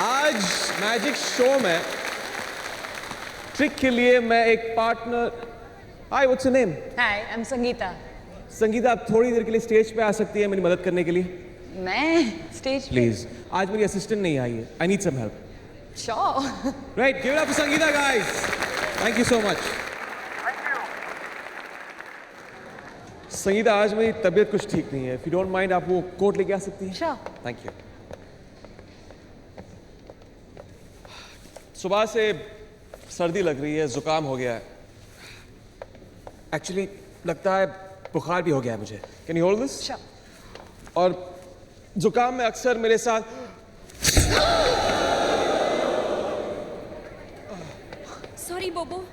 आज magic show में trick के लिए मैं एक partner. Hi, what's your name? Hi, I am Sangeeta. Sangeeta, आप थोड़ी देर के लिए स्टेज पे आ सकती है मेरी मदद करने के लिए? मैं स्टेज प्लीज। आज मेरी असिस्टेंट नहीं आई है, I need some help. Sure. Right, give it up for Sangeeta guys. Thank you so much. Sangeeta, आज मेरी तबीयत कुछ ठीक नहीं है। इफ यू डोंट माइंड, आप वो कोट लेके आ सकती हैं? श्योर। Thank you. सुबह से सर्दी लग रही है, जुकाम हो गया है। एक्चुअली लगता है बुखार भी हो गया है मुझे। Can you hold this? Sure. और जुकाम में अक्सर मेरे साथ सॉरी बोबो,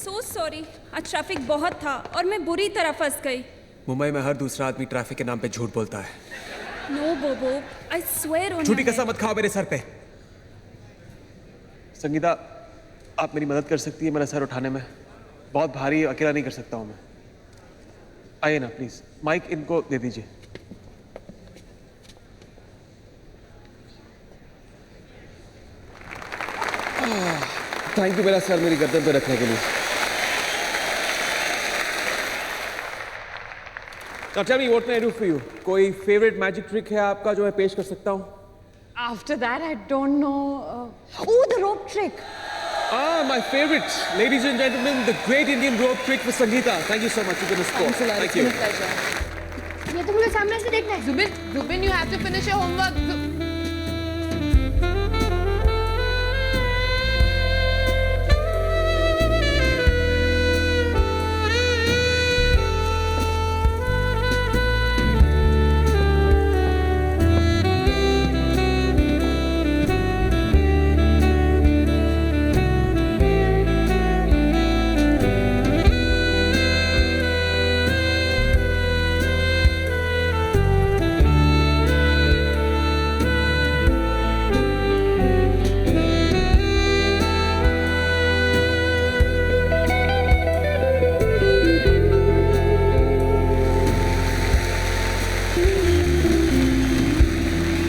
सो सॉरी। आज ट्रैफिक बहुत था और मैं बुरी तरह फंस गई। मुंबई में हर दूसरा आदमी ट्रैफिक के नाम पे झूठ बोलता है। नो बोबो, आई स्वेयर ऑन झूठी कसम मत खाओ मेरे सर पे। संगीता, आप मेरी मदद कर सकती है मेरा सर उठाने में? बहुत भारी है, अकेला नहीं कर सकता हूं मैं। आइए ना प्लीज, माइक इनको दे दीजिए। थैंक यू मेरा सर मेरी गर्दन पे रखने के लिए। Now tell me, what can I do for you? कोई फेवरेट मैजिक ट्रिक है आपका जो मैं पेश कर सकता हूँ? After that, I don't know. Oh, the rope trick. Ah, my favorite. Ladies and gentlemen, the great Indian rope trick for Sangeeta. Thank you so much. You've been a sport. Thanks a lot. Thank It's you. been a pleasure. ये तो मुझे सामने से देखना है। Zubin, you have to finish your homework.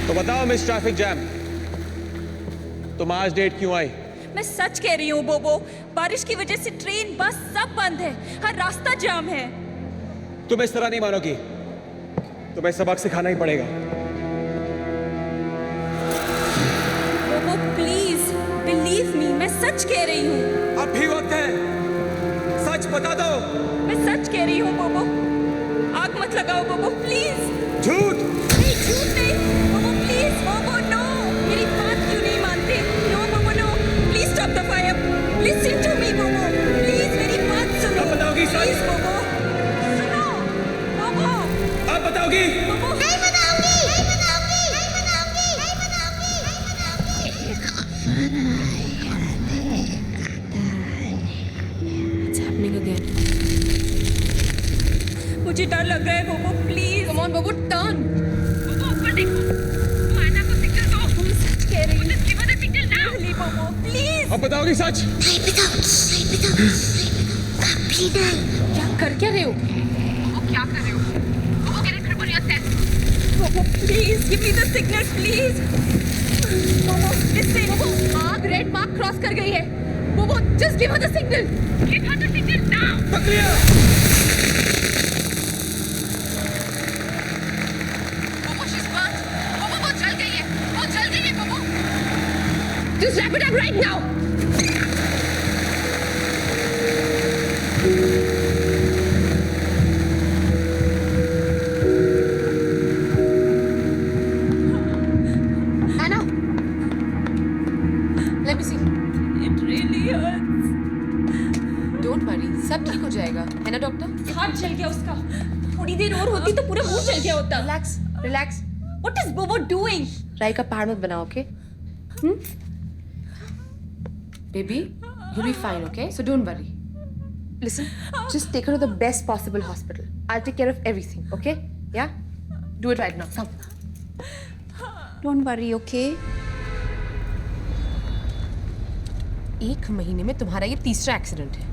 तो बताओ miss traffic jam, तुम आज डेट क्यों आई? मैं सच कह रही हूँ बोबो, बारिश की वजह से ट्रेन, बस सब बंद है। हर रास्ता जाम है। तुम इस तरह नहीं मानोगी, तुम्हें सबक सिखाना ही पड़ेगा। बोबो प्लीज बिलीव मी, मैं सच कह रही हूँ। अब भी वक्त है, सच बता दो। मैं सच कह रही हूँ बोबो, आग मत लगाओ बोबो प्लीज। झूठ नहीं, झूठ नहीं बोबो, प्लीज बोबो, नो। मेरी बात क्यों नहीं मानते? No Bobo, no, please stop the fire, listen to me Bobo, please मेरी बात सुनो। अब बताओगी सच? प्लीज बोबो, सुनो बोबो। अब बताओगी? बोबो नहीं बताऊंगी, नहीं बताऊंगी, नहीं बताऊंगी, नहीं बताऊंगी। It's happening again. मुझे डर लग रहा है बोबो, please. Come on, Babu, turn. बोबो ऊपर देखो, वो आना को सिग्नल दो। तुम सच कह रही हो? Just give her the signal now. बोबो प्लीज। अब बताओगी सच? नहीं बताऊंगी, नहीं बताऊंगी, कभी नहीं। क्या कर क्या रहे हो? बोबो क्या कर रहे हो? बोबो get it for yourself. बोबो please give me the signal please. बोबो listen. बोबो, आग रेड मार्क क्रॉस कर गई है। बोबो, just give her the signal. Give her the signal now. प्रक्रिया। बोबो she's burnt. बोबो वो जल गई है, वो जल गई है बोबो. Just wrap it up right now. Anna, Let me see. It really hurts. Don't worry, सब ठीक हो जाएगा, है ना डॉक्टर? हाथ जल गया उसका. थोड़ी देर और होती तो पूरा मुंह जल गया होता. Relax, relax. What is बोबो doing? राई का पहाड़ मत बनाओ, okay? Baby, you'll be fine, okay? So don't worry. Listen, just take her to the best possible hospital. I'll take care of everything, okay? Yeah? Do it right now. Come. Don't worry, okay? एक महीने में तुम्हारा ये तीसरा accident है।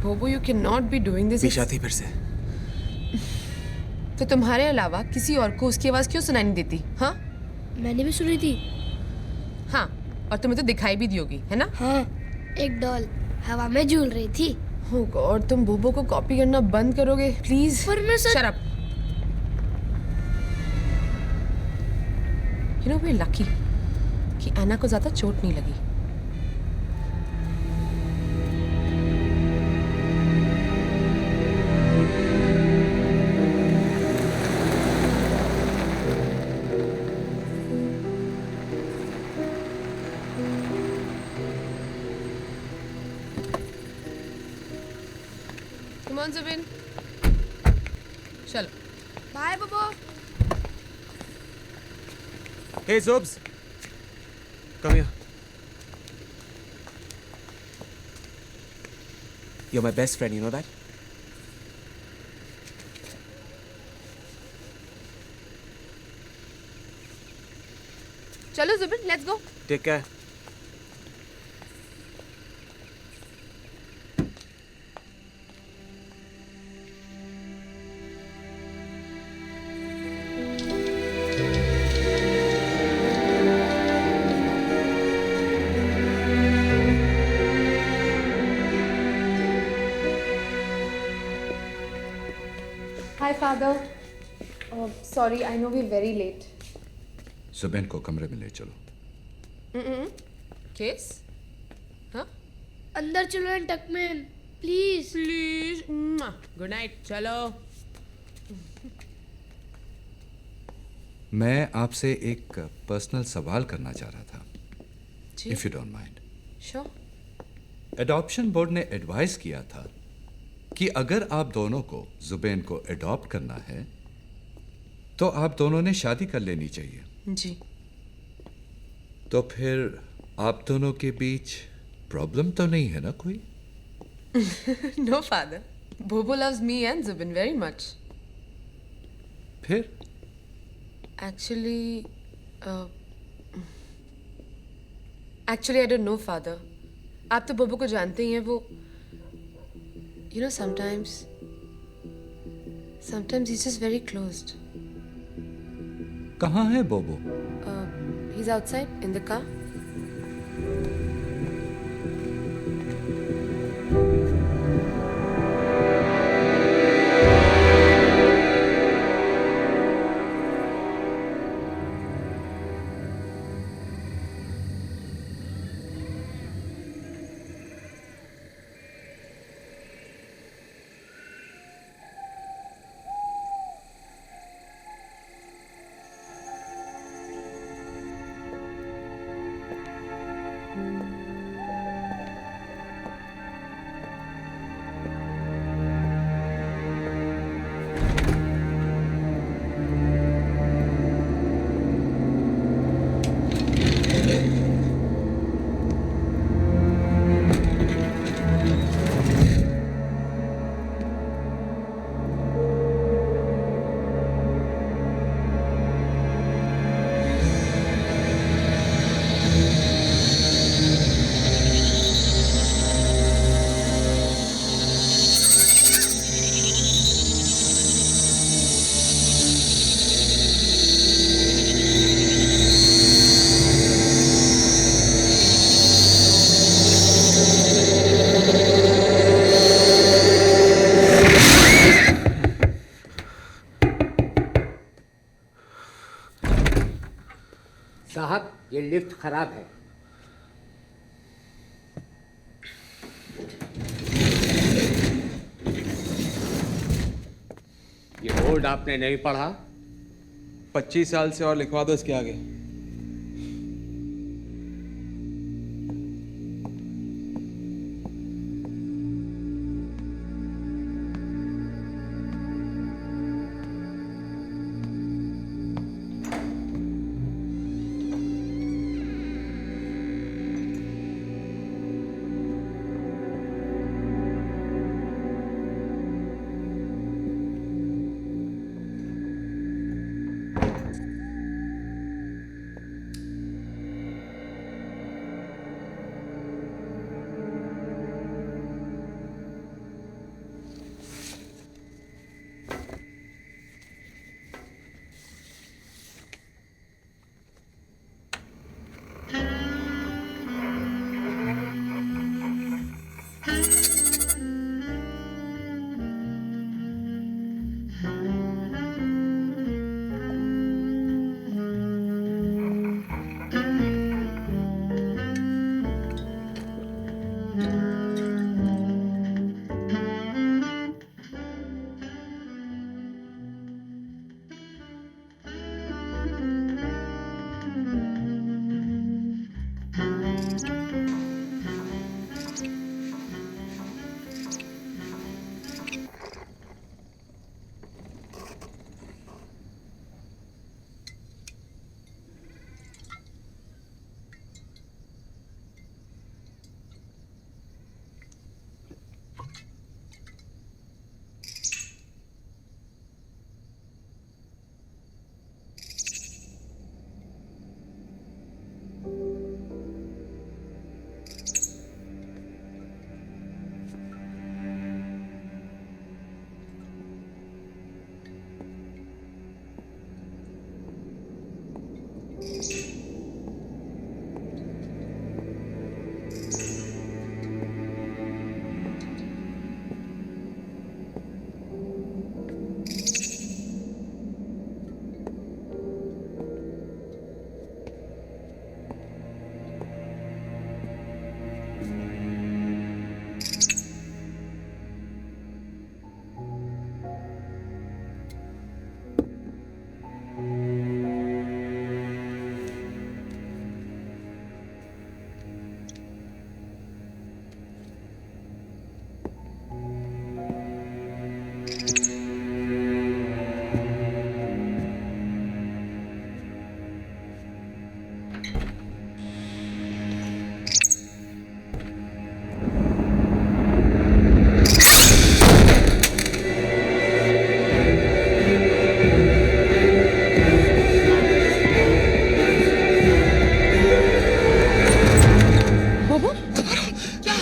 बोबो, you cannot be doing this. विशाती फिर से। तो तुम्हारे अलावा किसी और को उसकी आवाज क्यों सुनाई नहीं देती? हाँ? मैंने भी सुनी थी। हाँ, और तुम्हें तो दिखाई भी दी होगी, है ना? हाँ, एक डॉल हवा में झूल रही थी। Oh God, तुम बोबो को कॉपी करना बंद करोगे प्लीज? पर मैं सच... Shut up. You know we're lucky कि एना को ज्यादा चोट नहीं लगी. Come on, Zubin. चलो. बाय बबो। Hey, Zubs. Come here. You're my best friend, you know that? चलो Zubin, let's go. Take care. Hi, Father. Sorry, I know we're very late. Zubeen को कमरे में ले चलो. Case? हाँ? अंदर चलो टकमैन, प्लीज। Please. Good night. चलो. मैं आपसे एक पर्सनल सवाल करना चाह रहा था, जी. If you don't mind. Sure. Adoption board ने एडवाइस किया था कि अगर आप दोनों को जुबैन को एडॉप्ट करना है तो आप दोनों ने शादी कर लेनी चाहिए. जी. तो फिर आप दोनों के बीच प्रॉब्लम तो नहीं है ना कोई? No, Father. Bobo loves me and Zubin very much. फिर Actually, I don't know, Father. आप तो बोबो को जानते ही हैं. वो, you know, sometimes he's just very closed. कहाँ है बोबो? He's outside in the car. साहब, ये लिफ्ट खराब है. ये बोर्ड आपने नहीं पढ़ा? 25 साल से और लिखवा दो इसके आगे.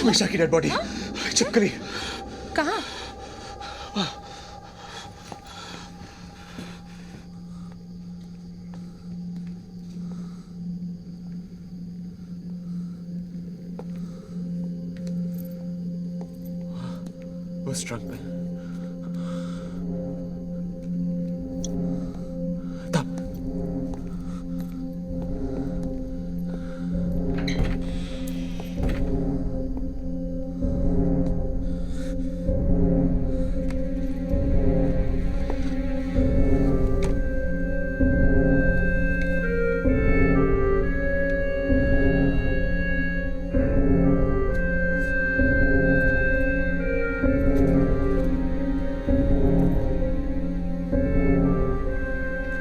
मीशा की डेड बॉडी चिपकली। कहाँ? उस ट्रंक में तब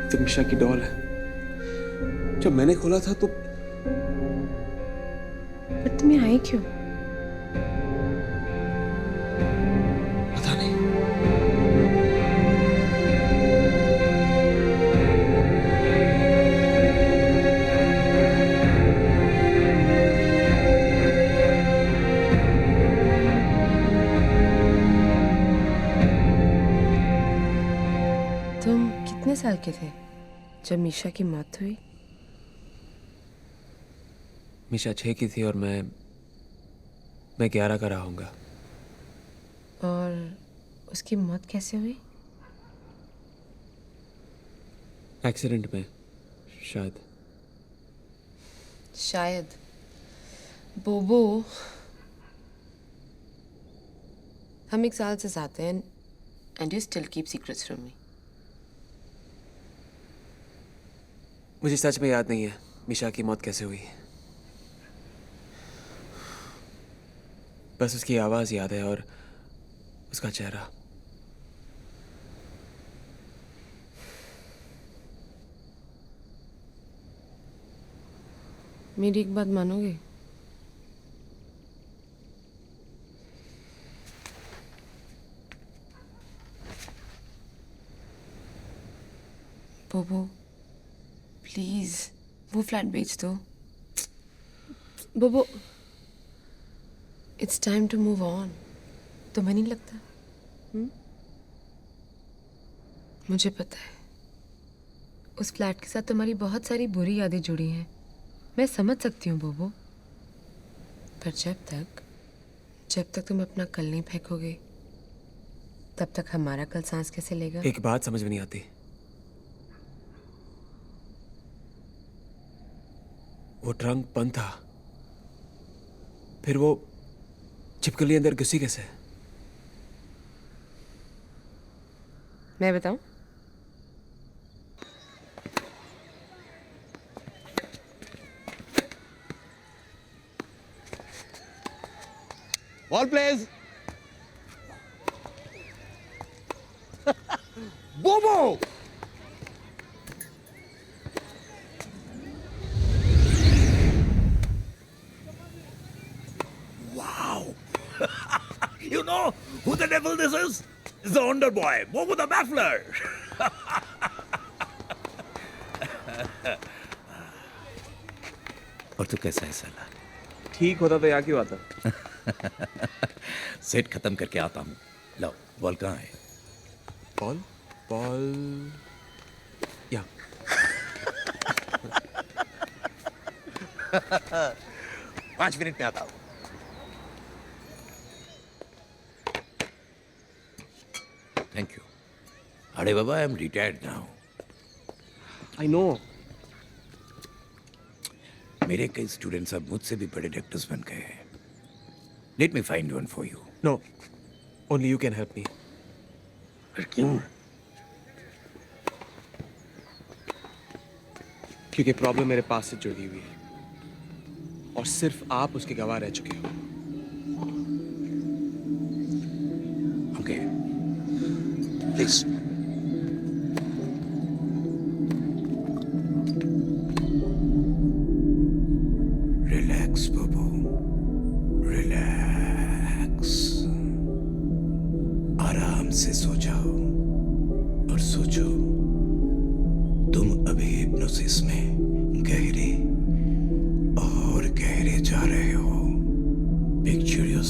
तो मीशा की डॉल है। जब मैंने खोला था तो पर तुम्हें आई क्यों? पता नहीं। तुम कितने साल के थे जब मीशा की मौत हुई? मीशा 6 की थी और मैं 11 का रहा हूँगा। और उसकी मौत कैसे हुई? एक्सीडेंट में शायद। शायद। बोबो, हम 1 साल से साथ हैं and you still keep secrets from me. मुझे सच में याद नहीं है मीशा की मौत कैसे हुई। बस उसकी आवाज़ याद है और उसका चेहरा। मेरी एक बात मानोगे? बोबो, प्लीज वो फ्लैट बेच दो। Bobo, it's time to move on. तुम्हें नहीं लगता? मुझे पता है उस फ्लैट के साथ तुम्हारी बहुत सारी बुरी यादें जुड़ी हैं। मैं समझ सकती हूँ बोबो, पर जब तक तुम अपना कल नहीं फेंकोगे तब तक हमारा कल सांस कैसे लेगा? एक बात समझ में नहीं आती। वो ट्रंक बंद था, फिर वो छिपकली अंदर घुसी कैसे? मैं बताऊं? Ball plays. Bobo! Wow! You know who the devil this is? It's the Wonder Boy, Bobo the Baffler. और तू कैसा है साला? ठीक होता तो यहाँ क्यों आता? सेट खत्म करके आता हूँ। लो, बॉल कहाँ है? बॉल या 5 मिनट में आता हूँ। Thank you. अरे बाबा, I am retired now. I know. मेरे कई स्टूडेंट्स अब मुझसे भी बड़े डॉक्टर्स बन गए हैं। Let me find one for you. No, only you can help me. क्यों? क्योंकि प्रॉब्लम मेरे पास से जुड़ी हुई है और सिर्फ आप उसके गवाह रह चुके हो। Okay, please. Relax Babu, relax. आराम से सो जाओ और सोचो, तुम अभी हिप्नोसिस में गहरे और गहरे जा रहे हो। पिक्चर योरसेल्फ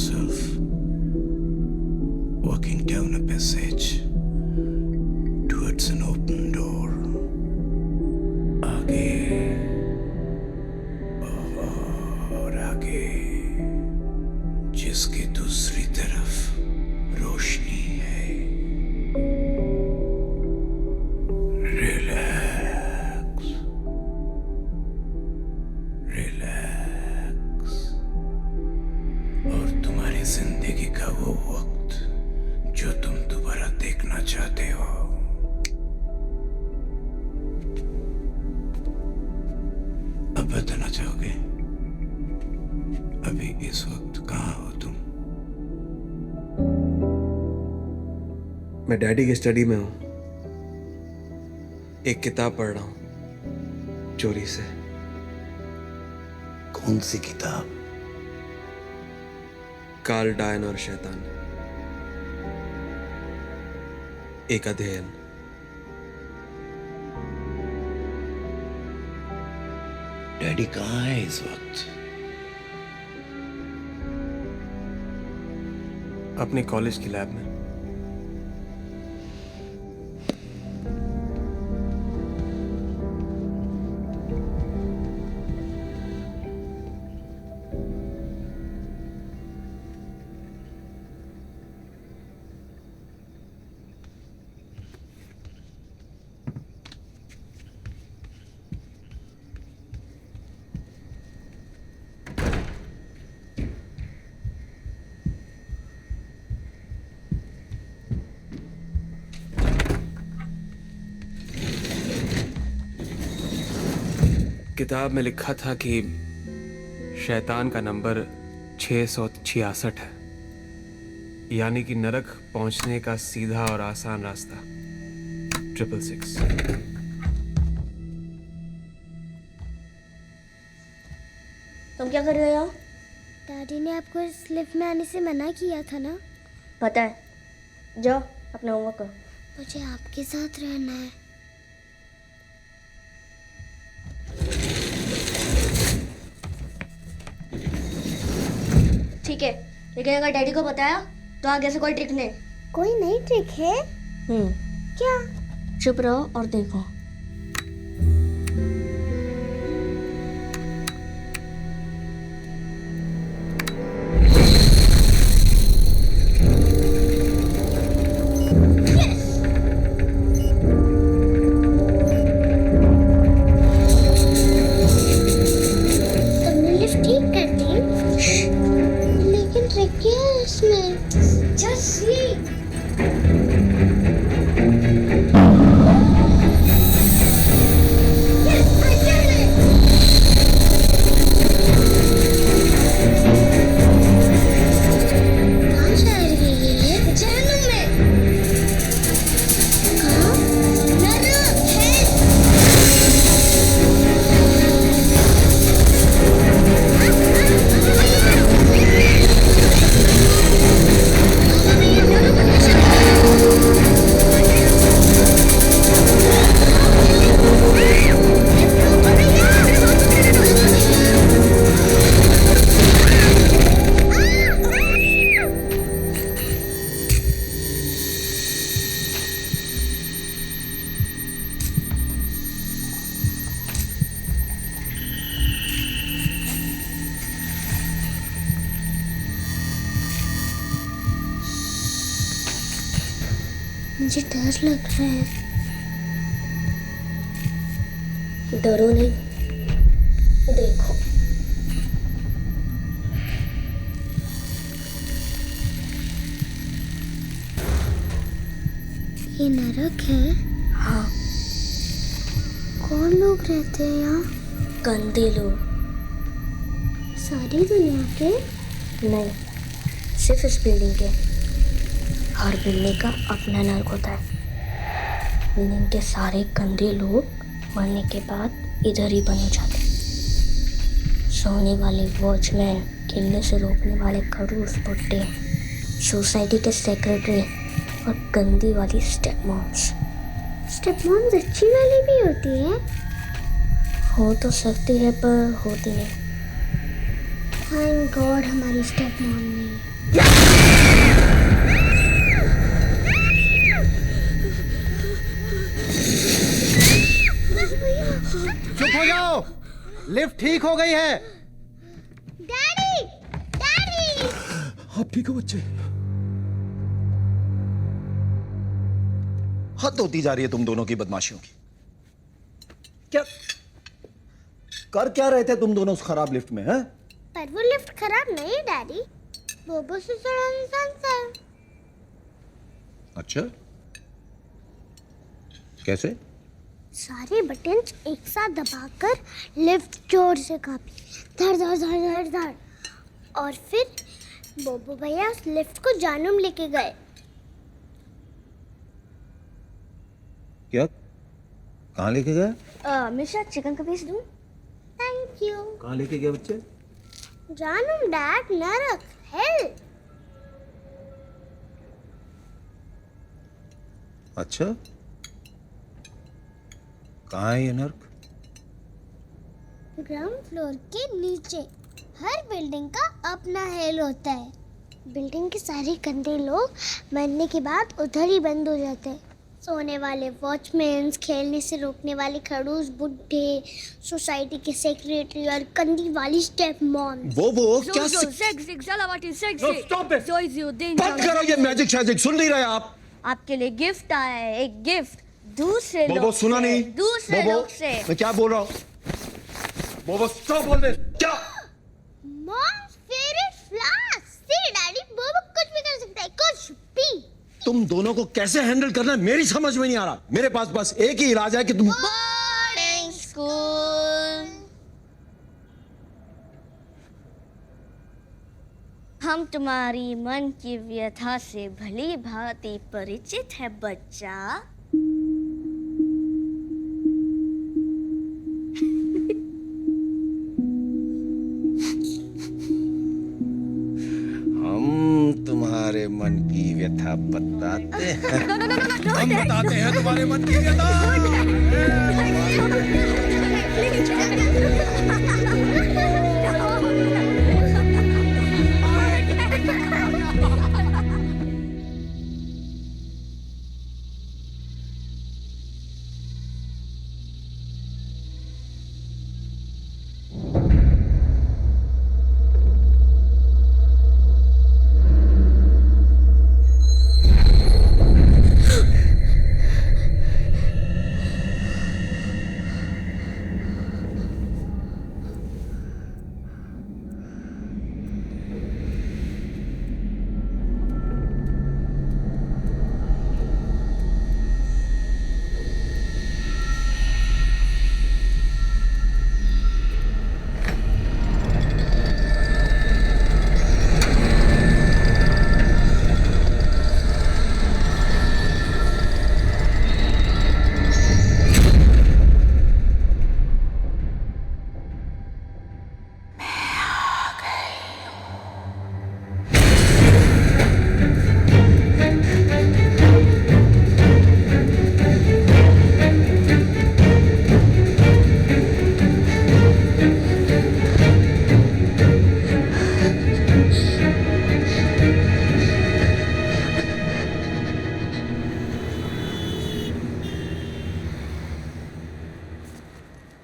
आगे और आगे, जिसकी दूसरी तरफ रोशनी है। Relax, relax. और तुम्हारी जिंदगी का वो वक्त जो तुम दोबारा देखना चाहते हो, अब बताना चाहोगे? अभी इस वक्त कहाँ हो तुम? मैं डैडी की स्टडी में हूँ, एक किताब पढ़ रहा हूँ चोरी से। कौन सी किताब? कार्ल डायन और शैतान, एक अध्ययन। डैडी कहाँ है इस वक्त? अपने कॉलेज की लैब में। किताब में लिखा था कि शैतान का नंबर 666 है, यानी कि नरक पहुंचने का सीधा और आसान रास्ता 666। तुम क्या कर रहे हो यहाँ? दादी ने आपको इस लिफ्ट में आने से मना किया था ना? पता है, जाओ अपना होमवर्क करो। मुझे आपके साथ रहना है। ठीक है, लेकिन अगर डैडी को बताया तो आगे से कोई ट्रिक नहीं। कोई नई ट्रिक है? क्या? चुप रहो और देखो। तुमने लिफ्ट ठीक कर दी? लेकिन ट्रिक क्या है इसमें? Just see. Yes, I did it. कहाँ जा रही है ये? जहन्नुम में। कहाँ? नरक है। मुझे डर लग रहा है। डरो नहीं, देखो। ये नरक है? हाँ, कौन लोग रहते हैं यहाँ? गंदे लोग। सारी दुनिया के? नहीं, सिर्फ इस बिल्डिंग के। हर बिल्डिंग का अपना नर्क होता है। बिल्डिंग के सारे गंदे लोग मरने के बाद इधर ही बने जाते। सोने वाले वॉचमैन, गिरने से रोकने वाले खड़ूस बुड्ढे, सोसाइटी के सेक्रेटरी और गंदी वाली स्टेप मॉम्स। स्टेप मॉम्स अच्छी वाली भी होती है? हो तो सकती है पर होती नहीं। थैंक गॉड हमारी स्टेप मॉम नहीं। चुप हो जाओ, लिफ्ट ठीक हो गई है। डैडी डैडी आप ठीक हो बच्चे? हद होती जा रही है तुम दोनों की बदमाशियों की। क्या कर क्या रहे थे तुम दोनों उस खराब लिफ्ट में? हैं? पर वो लिफ्ट खराब नहीं है डैडी, बोबो से सड़ा इंसान था। अच्छा, कैसे? सारे बटन्स एक साथ दबाकर लिफ्ट जोर से कांपी, धड़ धड़ धड़ धड़ धड़, और फिर बोबो भैया उस लिफ्ट को जानम लेके गए। क्या? कहाँ लेके गया? मिश्रा चिकन का पीस दूं? Thank you. कहाँ लेके गया बच्चे? जानम डैड, नरक, हेल। अच्छा, कहाँ है ये नर्क? ग्राउंड फ्लोर के नीचे। हर बिल्डिंग का अपना हेल होता है। बिल्डिंग के सारे गंदे लोग मरने के बाद उधर ही बंद हो जाते हैं। सोने वाले वॉचमैन, खेलने से रोकने वाले खड़ूस बुड्ढे, सोसाइटी के सेक्रेटरी और कंदी वाली स्टेप मॉम। वो क्या? बंद करो ये मैजिक शैजिक, सुन नहीं रहे आप? आपके लिए गिफ्ट आया है, एक गिफ्ट दूसरे बोबो लोग सुना से, नहीं? दूसरे बोबो, लोग से। मैं क्या बोल रहा हूँ? बोबो स्टॉप बोल दे। क्या? Mom's favourite flower. See daddy, बोबो कुछ भी कर सकता है, कुछ भी। तुम दोनों को कैसे हैंडल करना है मेरी समझ में नहीं आ रहा। मेरे पास बस एक ही इलाज है कि तुम बोर्डिंग स्कूल। हम तुम्हारी मन की व्यथा से भली भांति परिचित है बच्चा। हम तुम्हारे मन की व्यथा बताते हैं। हम बताते हैं तुम्हारे मन की व्यथा।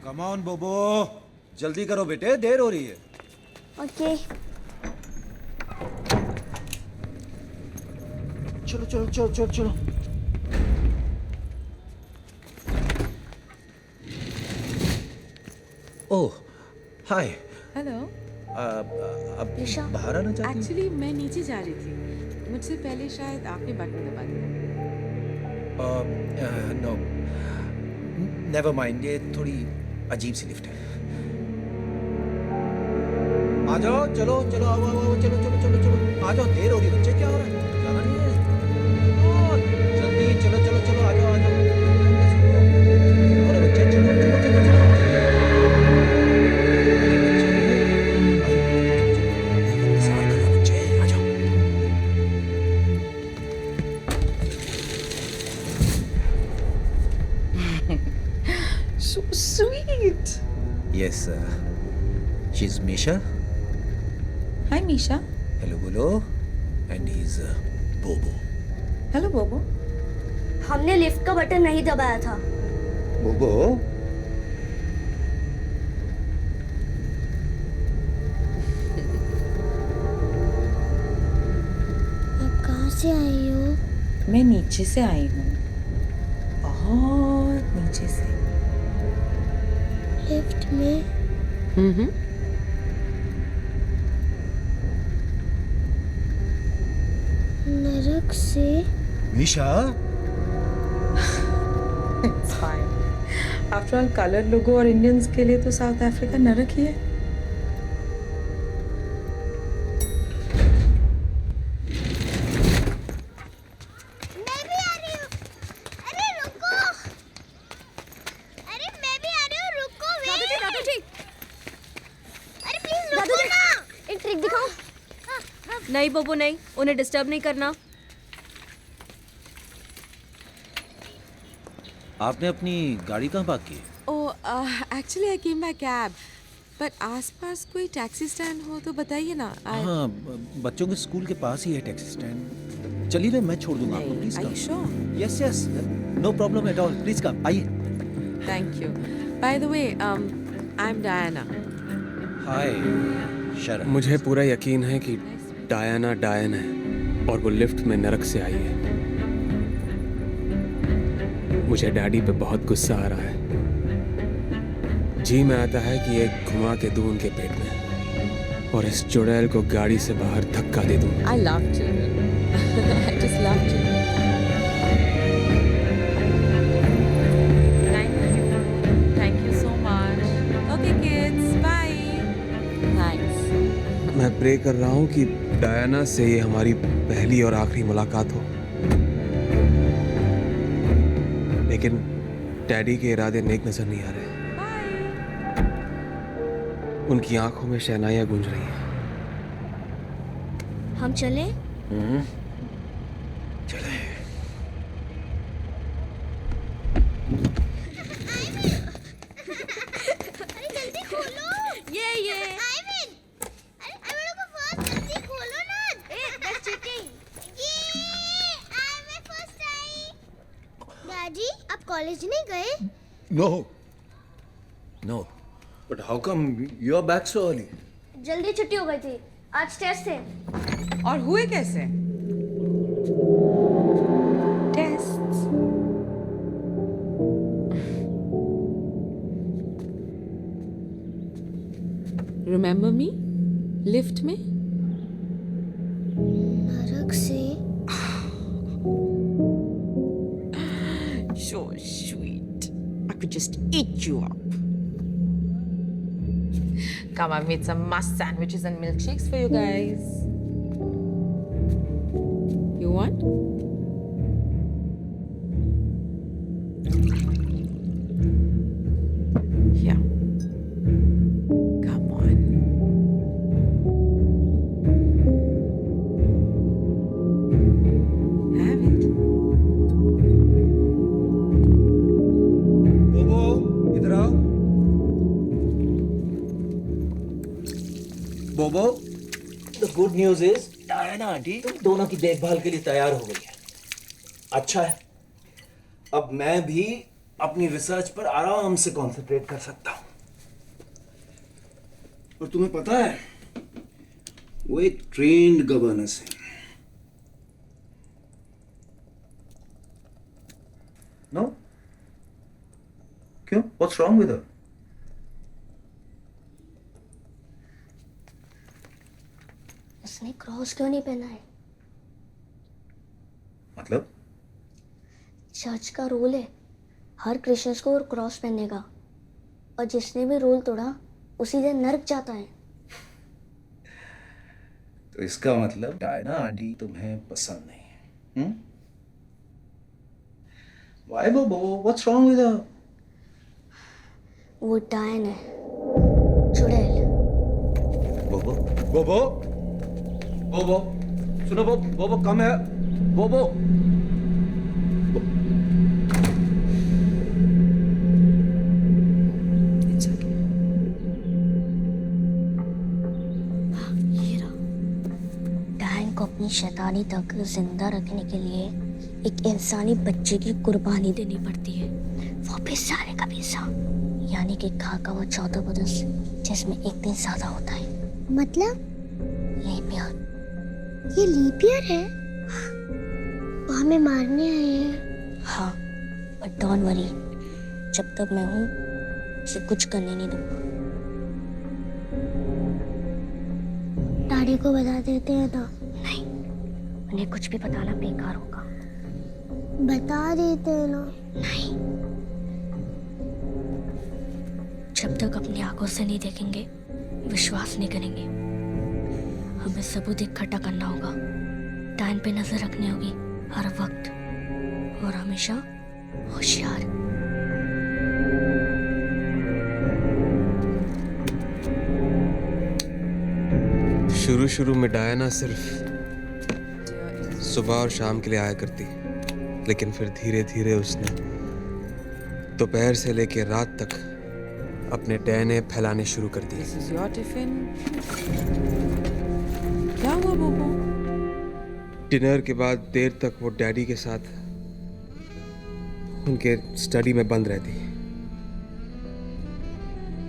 कम ऑन बोबो, जल्दी करो बेटे, देर हो रही है। ओके। चलो चलो चलो चलो चलो। ओह हाय। हेलो। अब निशा, बाहर आना चाहती हैं? एक्चुअली मैं नीचे जा रही थी, मुझसे पहले शायद आपने बटन दबा दिया। नो नेवर माइंड, ये थोड़ी अजीब सी लिफ्ट है। आ जाओ, चलो चलो आओ आओ आओ, चलो चलो चलो चलो आ जाओ, देर हो रही है बच्चे, क्या हो रहा है? जाना नहीं है? ओ, जल्दी चलो चलो चलो आ जाओ आ जाओ। और बच्चे चलो चलो चलो चलो। इंतजार करो बच्चे, आ जाओ। So sweet. Yes, she's Misha. Hi, Misha. Hello, Bolo. And he's Bobo. Hello, Bobo. हमने लिफ्ट का बटन नहीं दबाया था। बोबो, से आई हो? मैं नीचे से आई हूँ, बहुत नीचे से। लिफ्ट में? नरक से? निशा, It's fine. After all, colour लोगों और इंडियंस के लिए तो साउथ अफ्रीका नरक ही है। मैं भी आ रही हूँ। अरे रुको। अरे मैं भी आ रही हूँ, रुको। दादाजी, अरे प्लीज रुको ना। एक ट्रिक दिखाओ। नहीं बोबो नहीं, उन्हें डिस्टर्ब नहीं करना। आपने अपनी गाड़ी कहाँ पार्क की? Actually I came by cab, but आसपास कोई टैक्सी स्टैंड हो तो बताइए ना। हाँ, बच्चों के स्कूल के पास ही है टैक्सी स्टैंड। चलिए ना, मैं छोड़ दूंगा आपको। Please Are you sure? Yes yes, no problem at all. Please come, आइए। Thank you. By the way, I'm Diana. हाय शरण। मुझे पूरा यकीन है कि डायना डायन है और वो लिफ्ट में नरक से आई है। मुझे डैडी पे बहुत गुस्सा आ रहा है। जी में आता है कि एक घुमा के दूं उनके पेट में और इस चुड़ैल को गाड़ी से बाहर धक्का दे दूं। I love children. I just love children. Thank you so much. Okay, kids. Bye. Thanks. मैं प्रे कर रहा हूँ कि डायना से ये हमारी पहली और आखिरी मुलाकात हो, लेकिन डैडी के इरादे नेक नजर नहीं आ रहे। उनकी आंखों में शहनाइयां गूंज रही हैं। हम चले? चले। अरे जल्दी खोलो। ये आइविन, अरे आइविन को फर्स्ट जल्दी खोलो ना। That's cheating. ये आइविन फर्स्ट आई। डैडी, आप कॉलेज नहीं गए? No no, but how come you are back so early? जल्दी छुट्टी हो गई थी, आज टेस्ट थे। और हुए कैसे? टेस्ट। Remember me? लिफ्ट में? नरक से? So sweet. I could just eat you up. Come, I've made some must sandwiches and milkshakes for you guys. You want? Here. Come on. Have it. बोबो, इधर आओ। बोबो, the good news is Diana aunty तुम दोनों की देखभाल के लिए तैयार हो गई है। अच्छा है, अब मैं भी अपनी रिसर्च पर आराम से कंसंट्रेट कर सकता हूँ। और तुम्हें पता है, वो एक ट्रेन्ड गवर्नेंस है। नो? क्यों? What's wrong with her? उसने क्रॉस क्यों नहीं पहना है? मतलब? चर्च का रूल है हर क्रिश्चियंस को क्रॉस पहनने का, और जिसने भी रूल तोड़ा उसी दिन नरक जाता है। तो इसका मतलब डायना आंटी तुम्हें पसंद नहीं है? Why बोबो? What's wrong with her? वो डायन है, चुड़ैल। बोबो, बोबो, बोबो, सुनो बोबो, बोबो कम है, बोबो। It's okay. ये रहा। डायन को अपनी शैतानी तक जिंदा रखने के लिए एक इंसानी बच्चे की कुर्बानी देनी पड़ती है, वो भी सारे का पैसा, यानी कि का वो 14 बरस, जिसमें एक दिन ज्यादा होता है। मतलब? Leap year. ये लीप ईयर है? वो हमें मारने आए हैं। हाँ, बट डोंट वरी, जब तक मैं हूँ उसे कुछ करने नहीं दूंगा। डैडी को बता देते हैं ना। नहीं, उन्हें कुछ भी बताना बेकार होगा। बता देते हैं ना। नहीं, जब तक अपनी आंखों से नहीं देखेंगे विश्वास नहीं करेंगे। हमें सबूत इकट्ठा करना होगा, टाइम पे नजर रखनी होगी हर वक्त, और हमेशा होशियार। शुरू में डायना सिर्फ सुबह और शाम के लिए आया करती, लेकिन फिर धीरे धीरे उसने दोपहर से लेकर रात तक अपने डैने फैलाने शुरू कर दिए। This is your tiffin. क्या हुआ बोबो? डिनर के बाद देर तक वो डैडी के साथ उनके स्टडी में बंद रहती,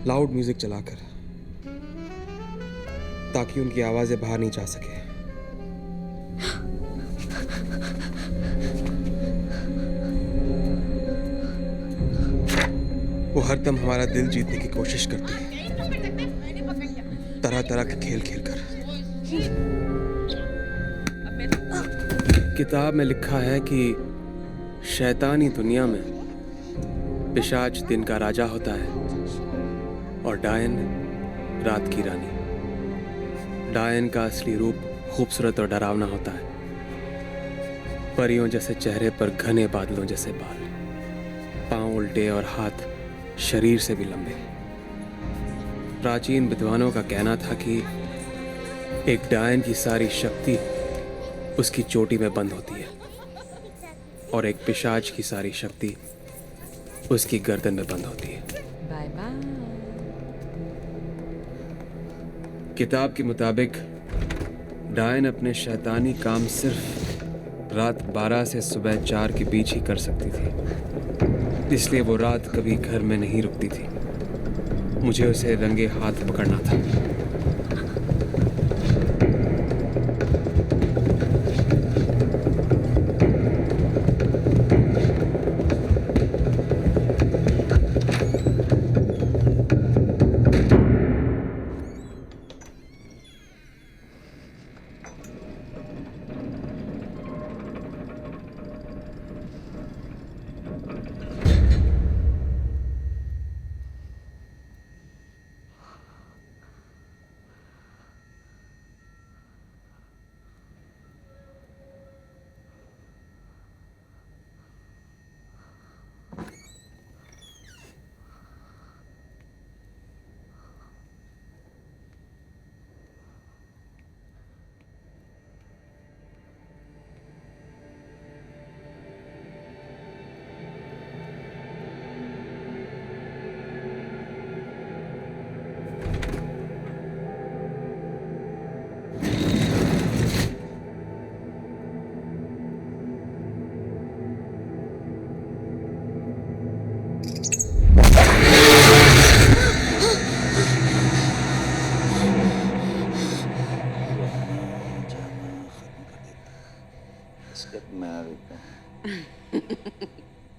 लाउड म्यूजिक चलाकर, ताकि उनकी आवाजें बाहर नहीं जा सके। वो हरदम हमारा दिल जीतने की कोशिश करती है, तरह तरह के खेल खेलकर। किताब में लिखा है कि शैतानी दुनिया में पिशाच दिन का राजा होता है और डायन रात की रानी। डायन का असली रूप खूबसूरत और डरावना होता है, परियों जैसे चेहरे पर घने बादलों जैसे बाल, पांव उल्टे और हाथ शरीर से भी लंबे। प्राचीन विद्वानों का कहना था कि एक डायन की सारी शक्ति उसकी चोटी में बंद होती है और एक पिशाच की सारी शक्ति उसकी गर्दन में बंद होती है। Bye bye. किताब के मुताबिक डायन अपने शैतानी काम सिर्फ रात 12 से सुबह 4 के बीच ही कर सकती थी, इसलिए वो रात कभी घर में नहीं रुकती थी। मुझे उसे रंगे हाथ पकड़ना था।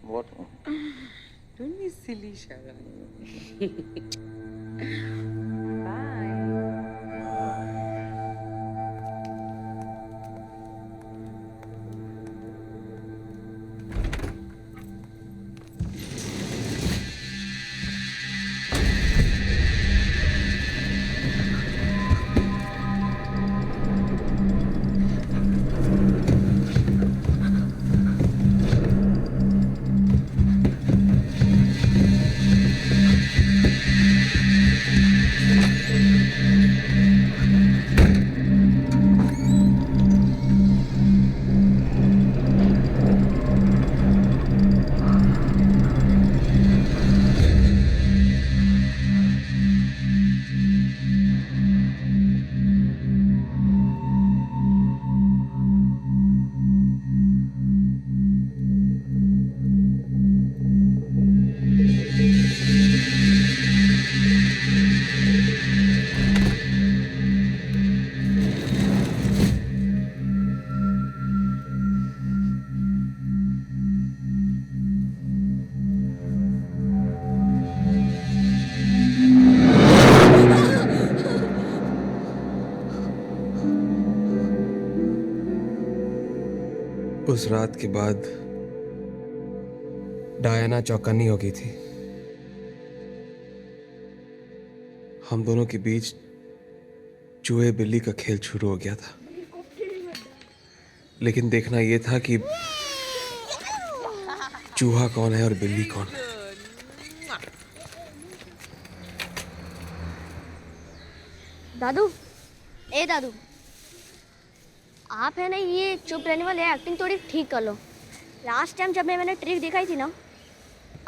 What? Don't be silly, Sharon. Bye. उस रात के बाद डायना चौकन्नी हो गई थी। हम दोनों के बीच चूहे बिल्ली का खेल शुरू हो गया था, लेकिन देखना यह था कि चूहा कौन है और बिल्ली कौन है। दादू, ए दादू, आप है ना ये चुप रहने वाले एक्टिंग थोड़ी ठीक कर लो। लास्ट टाइम जब मैंने ट्रिक दिखाई थी ना,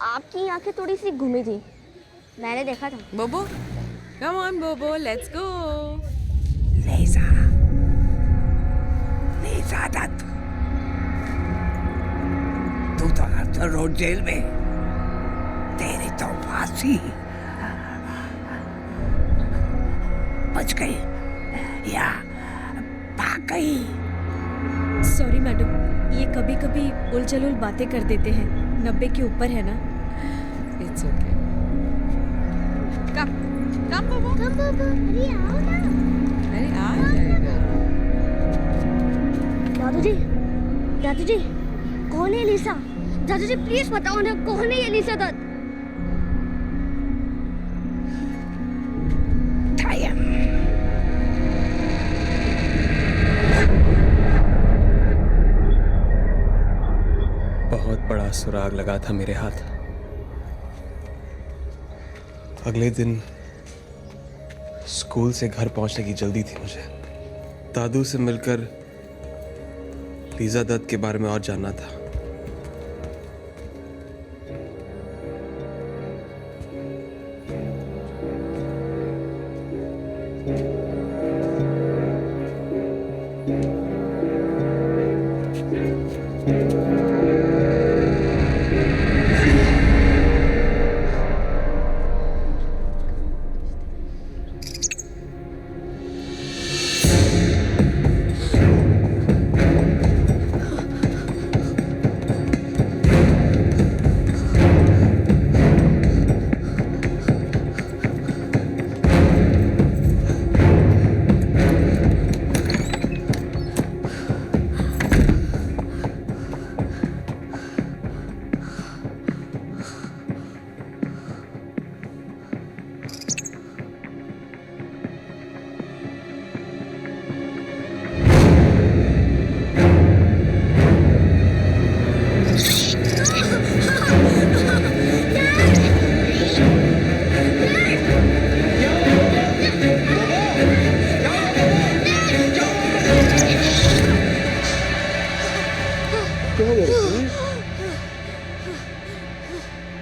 आपकी आंखें थोड़ी सी घूमी थी, मैंने देखा था। बोबो, कम ऑन बोबो, लेट्स गो। लीजा दत्त, तू तो आर्थर रोड जेल में, तेरी तो फांसी। बच गई या भाग गई? सॉरी मैडम, ये कभी कभी उलझुल बातें कर देते हैं। 90 के ऊपर है ना। It's okay. कम बोबो, अरे आओ ना। अरे आ जाएगा। दादू जी, कौन है लिसा? दादू जी प्लीज बताओ ना, कौन है ये लिसा दत्त? बहुत बड़ा सुराग लगा था मेरे हाथ। अगले दिन स्कूल से घर पहुंचने की जल्दी थी मुझे। दादू से मिलकर लीजा दत्त के बारे में और जानना था।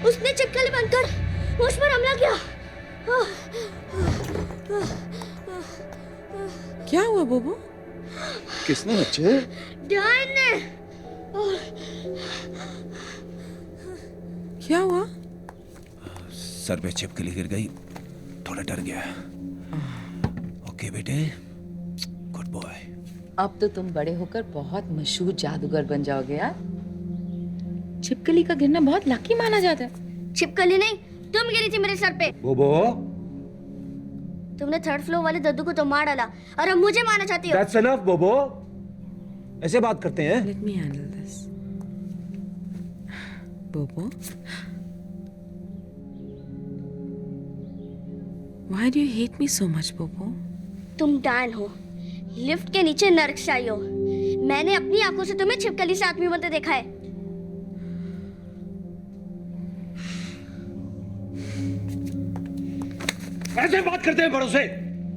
उसने छिपकली बनकर मुझ पर हमला किया। क्या हुआ बोबो? किसने बच्चे? डायन ने। क्या हुआ? सर पे छिपकली गिर गई, थोड़ा डर गया। ओके बेटे, गुड बॉय। अब तो तुम बड़े होकर बहुत मशहूर जादूगर बन जाओगे यार। छिपकली का गिरना बहुत लकी माना जाता है। छिपकली नहीं, तुम गिरी थी मेरे सर पे। बोबो, तुमने थर्ड फ्लोर वाले दद्दू को तो मार डाला और अब मुझे मारना चाहती हो। that's enough, बोबो। ऐसे बात करते हैं? Let me handle this. बोबो, why do you hate me so much, बोबो? तुम डायन हो, लिफ्ट के नीचे नरकशाही हो। मैंने अपनी आंखों से तुम्हें छिपकली से आदमी बनते देखा है। ऐसे बात करते हैं बड़ों से?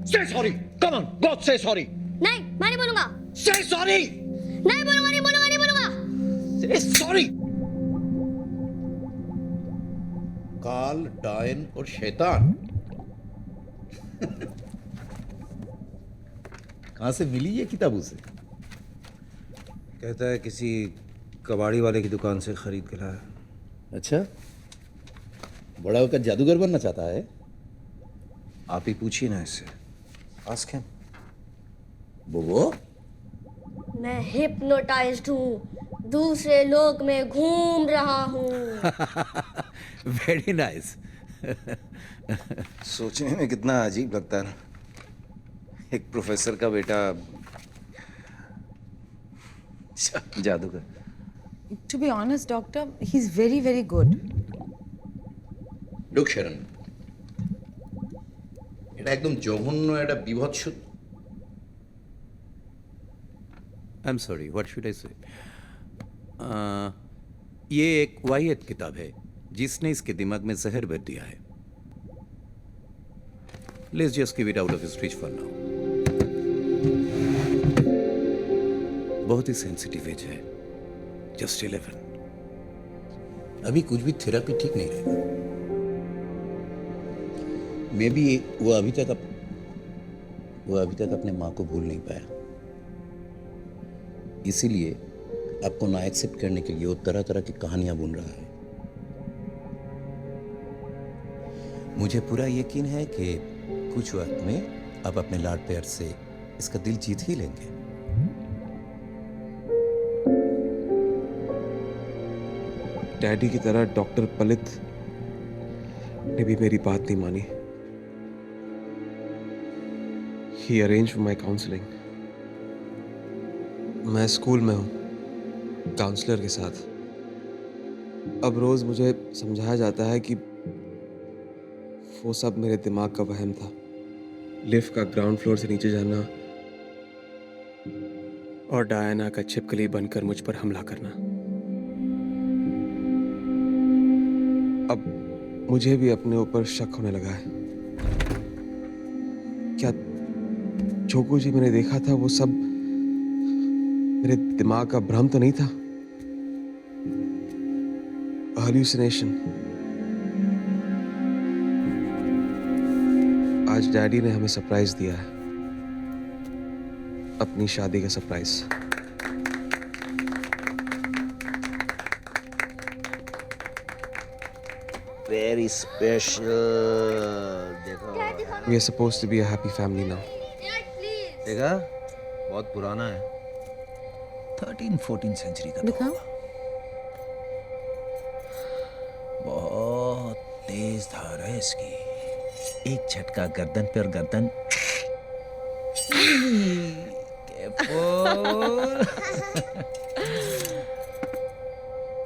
Say sorry. Come on, God say sorry. नहीं, मैं नहीं बोलूंगा। Say sorry. नहीं बोलूंगा, नहीं बोलूंगा, नहीं बोलूंगा। Say sorry. काल, डायन और शैतान कहां से मिली ये किताब उसे? कहता है किसी कबाड़ी वाले की दुकान से खरीद के लाया। अच्छा, बड़ा होकर जादूगर बनना चाहता है? आप ही पूछिए ना इससे। Ask him. बोबो, मैं हिप्नोटाइज्ड हूँ, दूसरे लोक में घूम रहा हूँ। Very nice. सोचने में कितना अजीब लगता है ना, एक प्रोफेसर का बेटा जादूगर। To be honest, doctor, he's very, very good. Look, Sharon. এটা একদম জঘন্য একটা বিভৎস। I'm sorry, what should I say? ये एक वाहियत किताब है जिसने इसके दिमाग में जहर भर दिया है। Let's just keep it out of his reach for now. बहुत ही सेंसिटिव एज है, जस्ट 11। अभी कुछ भी थेरेपी ठीक नहीं रहेगा। मे बी वो अभी तक अपने माँ को भूल नहीं पाया, इसीलिए आपको ना एक्सेप्ट करने के लिए वो तरह तरह की कहानियां बुन रहा है। मुझे पूरा यकीन है कि कुछ वक्त में आप अपने लाड प्यार से इसका दिल जीत ही लेंगे। डैडी की तरह डॉक्टर पलित ने भी मेरी बात नहीं मानी। He arranged for my counseling. मैं स्कूल में हूँ काउंसलर के साथ। अब रोज मुझे समझाया जाता है कि वो सब मेरे दिमाग का वहम था। लिफ्ट का ग्राउंड फ्लोर से नीचे जाना और डायना का छिपकली बनकर मुझ पर हमला करना। अब मुझे भी अपने ऊपर शक होने लगा है। क्या जो कुछ भी मैंने देखा था वो सब मेरे दिमाग का भ्रम तो नहीं था? हाल्यूसिनेशन। आज डैडी ने हमें सरप्राइज दिया है, अपनी शादी का सरप्राइज। Very special. देखो We are supposed to be a happy family now. देखा, बहुत पुराना है, 13-14 सेंचुरी का दिखाओ। बहुत तेज धार है इसकी, एक झटका गर्दन पे और गर्दन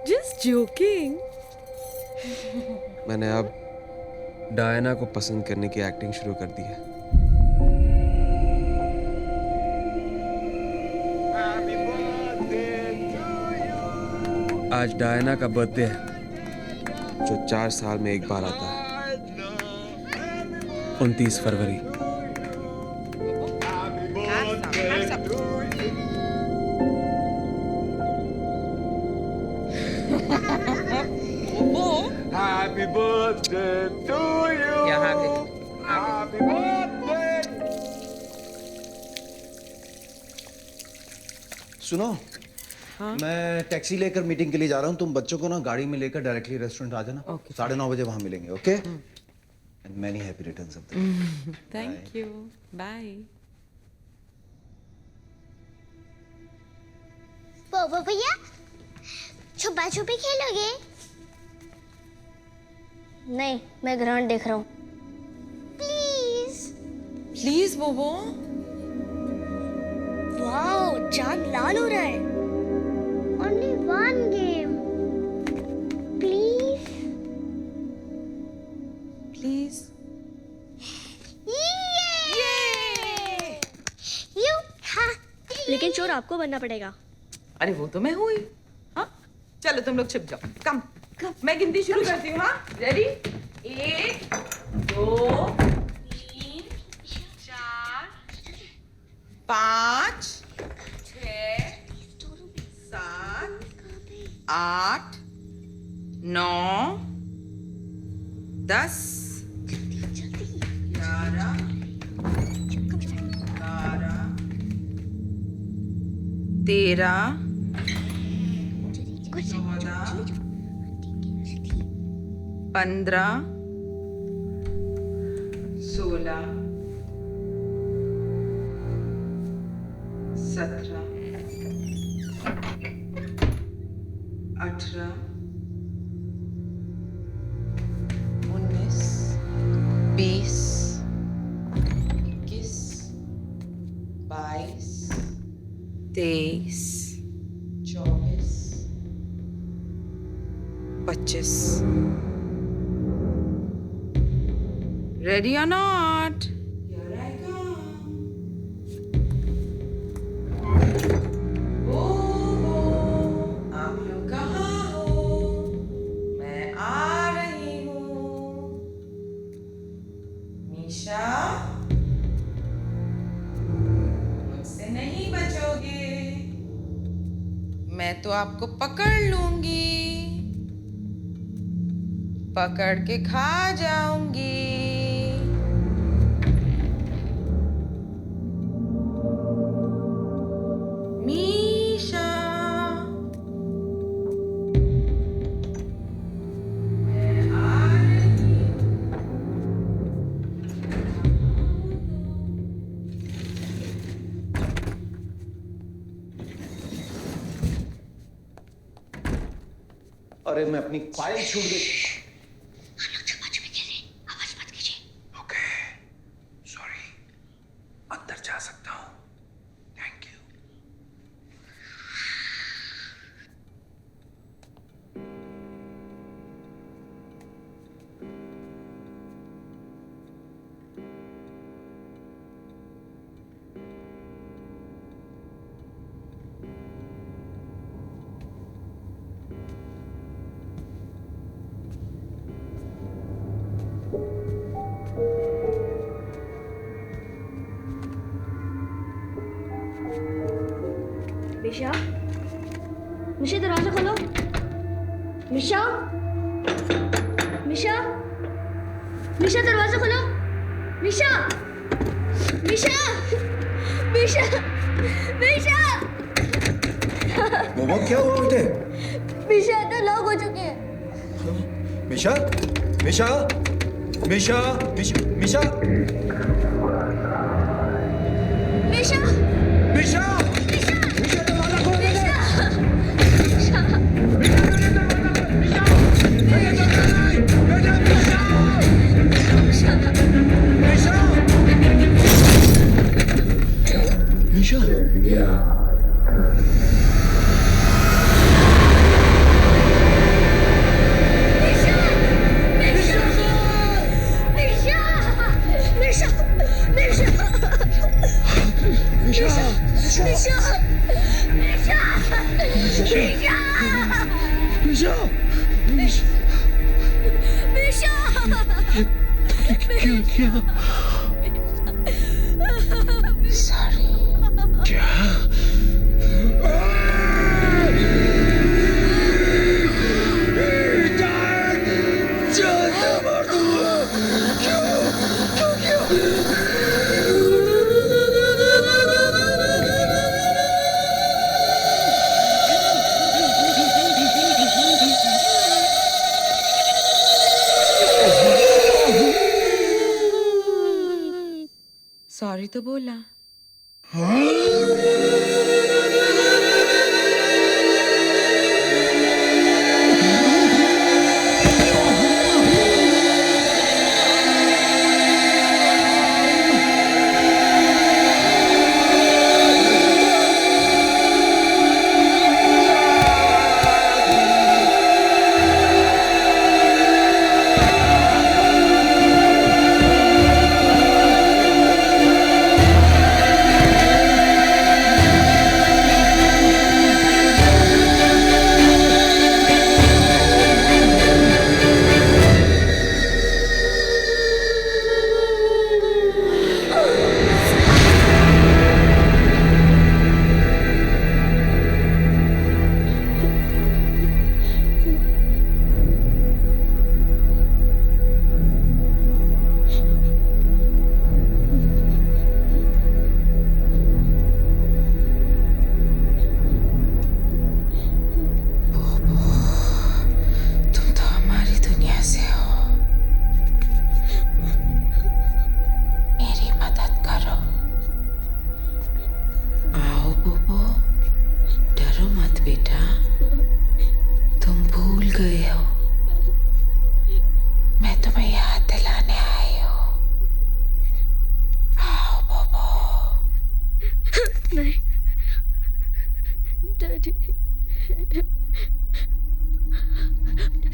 Just joking. मैंने अब डायना को पसंद करने की एक्टिंग शुरू कर दी है। आज डायना का बर्थडे है, जो 4 साल में एक बार आता है। 29 फरवरी। Happy birthday to you. Happy birthday. सुनो, मैं टैक्सी लेकर मीटिंग के लिए जा रहा हूँ। तुम बच्चों को ना गाड़ी में लेकर डायरेक्टली रेस्टोरेंट आ जाना। 9:30 बजे वहां मिलेंगे। Okay? And many happy returns of the day. Thank you. Bye. बोबो भैया, छुपा छुपी खेलोगे? नहीं, मैं ग्राउंड देख रहा हूँ। प्लीज। Please, Bobo. वाओ, चांद लाल हो रहा है। Only one game. Please. Please. Yay! You have. लेकिन चोर आपको बनना पड़ेगा। अरे वो तो मैं हुई। हाँ, चलो तुम लोग छिप जाओ। कम, मैं गिनती शुरू करती हूँ। हाँ, रेडी? 1, 2, 3, 4, 5, 6, 7, 8, 9, 10, 11, 12, 13, 14, 15, 16, 17, 18, 19, 20, 21, 22, 23, 24, Ready or not? आप लोग कहाँ हो? मैं आ रही हूँ। मीशा, मुझसे नहीं बचोगे। मैं तो आपको पकड़ लूंगी, पकड़ के खा जाऊंगी। मीशा, मैं आ रही हूँ। अरे मैं अपनी फाइल छूट गई। ओके, सॉरी, अंदर जा सकता हूँ। Thank you. मिशा, मिशा दरवाजा खोलो। मिशा, मिशा, मिशा दरवाजा खोलो। मिशा, मिशा, मिशा, मिशा। मोमो क्या हुआ बेटे? मिशा तो लॉक हो चुके हैं। मिशा, मिशा, मिशा, मिशा, मिशा, मिशा, मिशा, सॉरी तो बोला।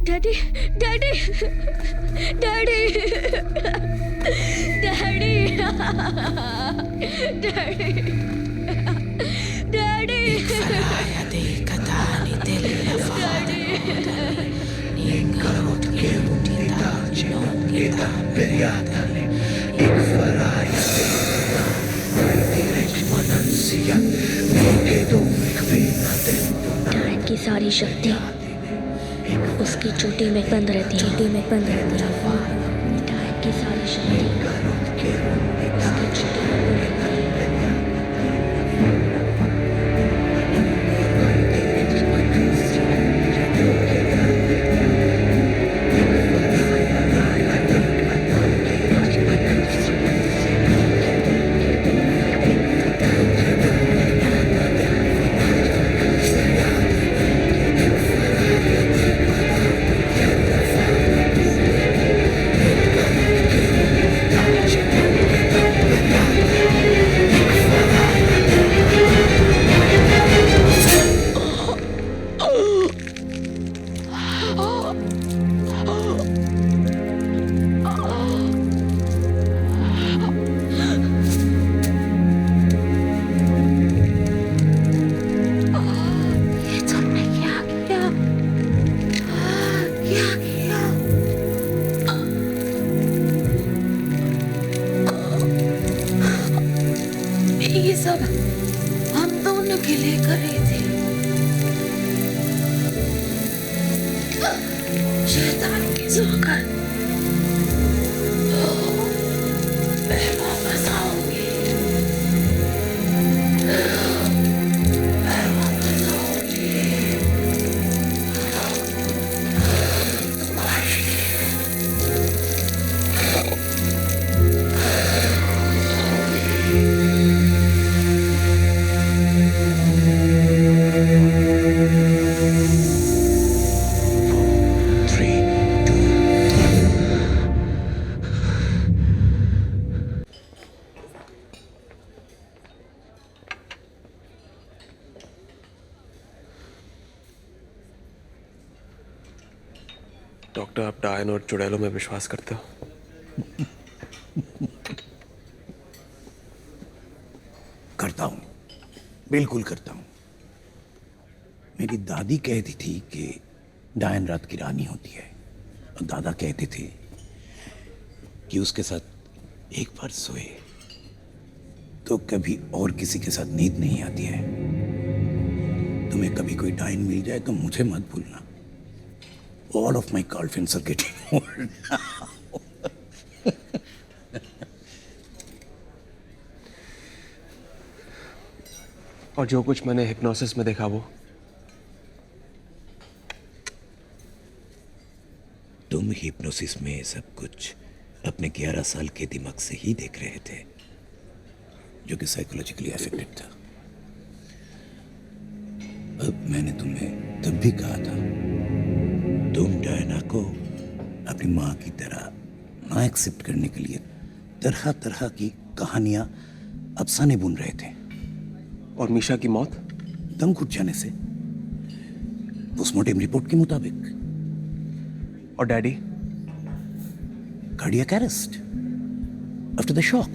Daddy daddy daddy daddy daddy डायन की सारी शक्ति उसकी चोटी में बंद रहती है। डायन की सारी शक्ति उसकी चोटी में बंद रहती है। ये सब हम दोनों के लिए कर रही थी। शैतान की जोकर मैं वापस आऊंगी। डॉक्टर, आप डायन और चुड़ैलों में विश्वास करते हो? करता हूं, बिल्कुल करता हूं। मेरी दादी कहती थी कि डायन रात की रानी होती है, और दादा कहते थे कि उसके साथ एक बार सोए तो कभी और किसी के साथ नींद नहीं आती है। तुम्हें कभी कोई डायन मिल जाए तो मुझे मत भूलना। All of my girlfriends are getting old now. और जो कुछ मैंने हिप्नोसिस में देखा वो? तुम हिप्नोसिस में सब कुछ अपने 11 साल के दिमाग से ही देख रहे थे, जो कि साइकोलॉजिकली अफेक्टेड था। अब मैंने तुम्हें तब भी कहा था, तुम डायना को अपनी माँ की तरह ना एक्सेप्ट करने के लिए तरह तरह की कहानियां, अफसाने बुन रहे थे। और मीशा की मौत? दम घुट जाने से, पोस्टमार्टम रिपोर्ट के मुताबिक। और daddy? Cardiac arrest after the shock.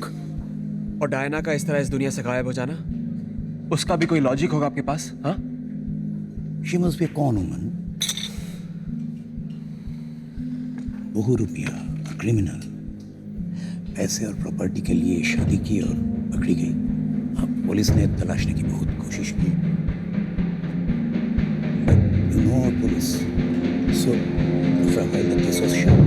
और डायना का इस तरह इस दुनिया से गायब हो जाना, उसका भी कोई लॉजिक होगा आपके पास? हाँ? She must be a con woman, बहुरूपिया, क्रिमिनल। पैसे और प्रॉपर्टी के लिए शादी की और पकड़ी गई। अब पुलिस ने तलाशने की बहुत कोशिश की, but you know police, so for a while the case was shut.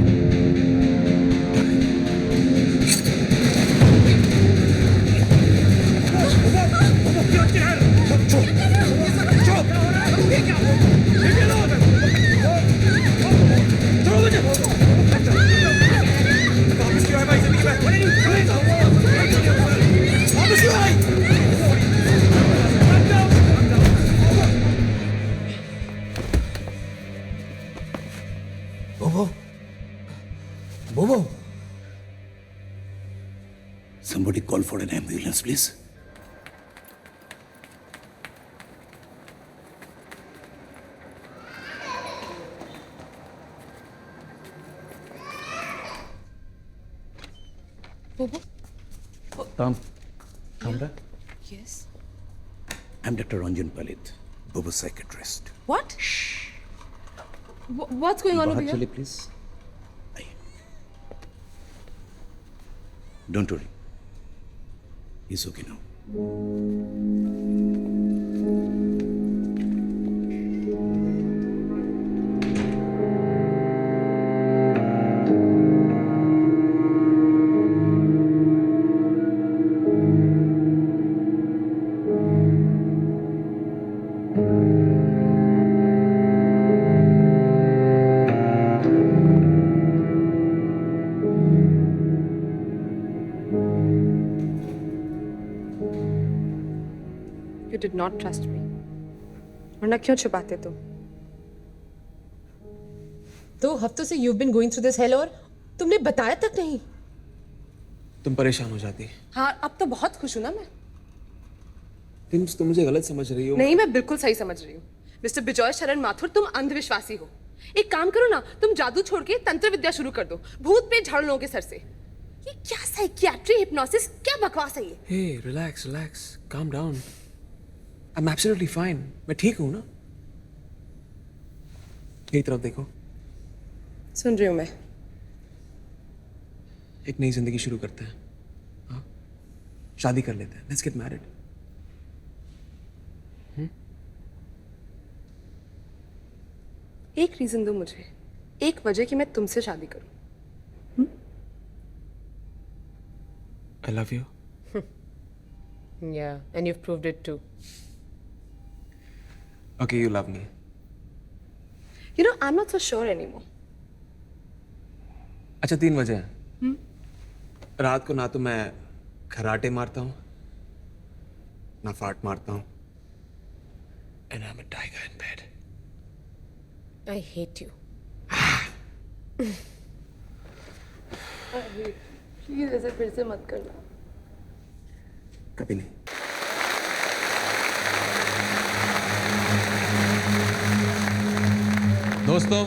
Bobo! Bobo! Somebody call for an ambulance, please. बोबो, Kamra? Yes. I'm Dr. Ranjan Palit, Bubu psychiatrist. What? What's going on over बाहर here? चले please. Don't worry. He's okay now. You did not trust me. वरना क्यों छुपाते तुम? 2 हफ्तों से you've been going through this hell और तुमने बताया तक नहीं. तुम परेशान हो जाती. हाँ, अब तो बहुत खुश हूँ ना मैं. तुम मुझे गलत समझ रही हो. नहीं, मैं बिल्कुल सही समझ रही हूँ. मिस्टर बिजॉय शरण माथुर, तुम अंधविश्वासी हो. एक काम करो ना, तुम जादू छोड़ के तंत्र विद्या शुरू कर दो. भूत पे झाड़ लो के सर से. ये क्या साइकियाट्री, हिप्नोसिस, क्या बकवास है ये? Hey, relax, calm down. I'm absolutely fine. मैं ठीक हूँ ना. मेरी तरफ देखो. सुन रही हूँ मैं. एक नई जिंदगी शुरू करते हैं. हाँ? शादी कर लेते हैं. Let's get married. एक रीजन दो मुझे. एक वजह कि मैं तुमसे शादी करूं. I love you. Yeah, and you've proved it too. Okay, you love me. You know, I'm not so sure anymore. अच्छा 3 बजे हैं. रात को ना तो मैं खराटे मारता हूँ, ना फाट मारता हूँ. And I'm a tiger in bed. I hate you. Please ऐसे फिर से मत करना. कभी नहीं. दोस्तों,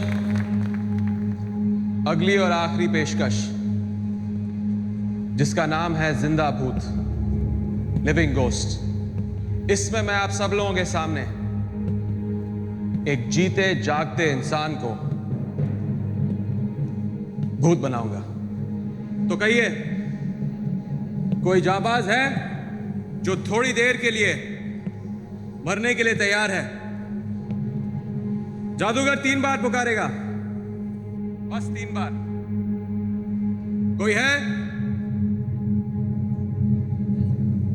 अगली और आखिरी पेशकश, जिसका नाम है जिंदा भूत, लिविंग गोस्ट. इसमें मैं आप सब लोगों के सामने एक जीते जागते इंसान को भूत बनाऊंगा. तो कहिए, कोई जाबाज है जो थोड़ी देर के लिए मरने के लिए तैयार है? जादूगर 3 बार पुकारेगा, बस 3 बार. कोई है?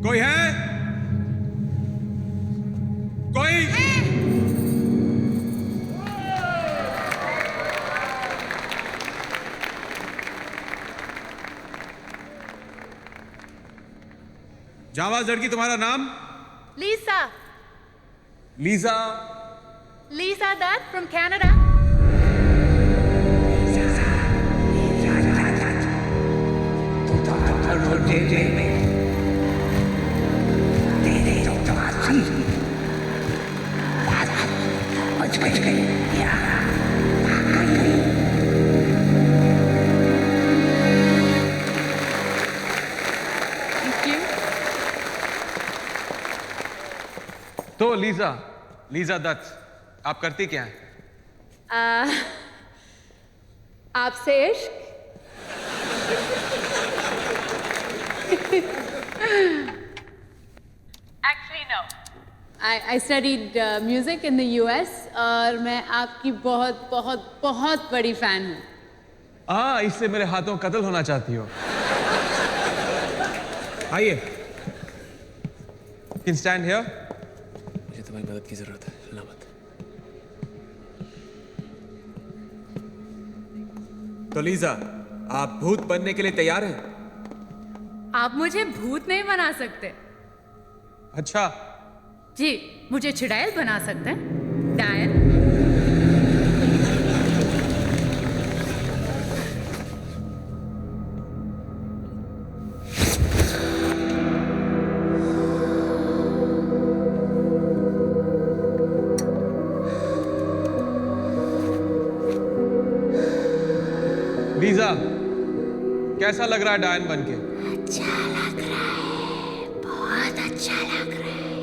कोई है? कोई? जाबाज लड़की, तुम्हारा नाम? Lisa. Lisa. Lisa Dutt from Canada. तो लीजा दत्त, आप करती क्या हैं? आपसे इश्क. Actually, no. I studied music in the US और मैं आपकी बहुत बहुत बहुत बड़ी फैन हूँ. हाँ, इससे मेरे हाथों कत्ल होना चाहती हो. आइए. Can stand here. मुझे तुम्हारी मदद की जरूरत है. हिलना मत. तो लीजा, आप भूत बनने के लिए तैयार हैं? आप मुझे भूत नहीं बना सकते. अच्छा. जी, मुझे चुड़ैल बना सकते हैं. डायन. लीजा, कैसा लग रहा है डायन बन के? अच्छा लग रहा है, बहुत अच्छा लग रहा है।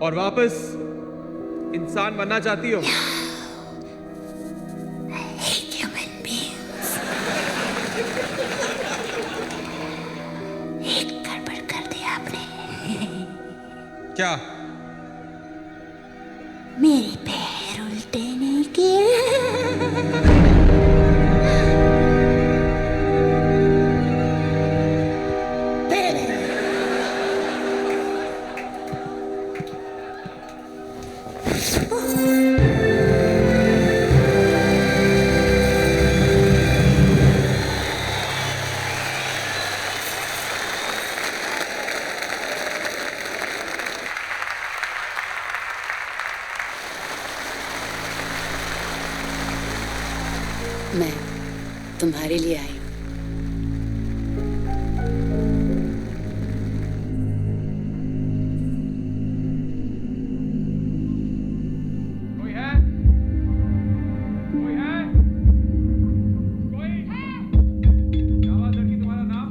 और वापस इंसान बनना चाहती हो? Human beings। एक गड़बड़ कर दी आपने। क्या? मेरे पैर उल्टे नहीं किए। मैं तुम्हारे लिए आई हूँ। कोई है? कोई है? कोई? क्या बात लड़की, तुम्हारा नाम?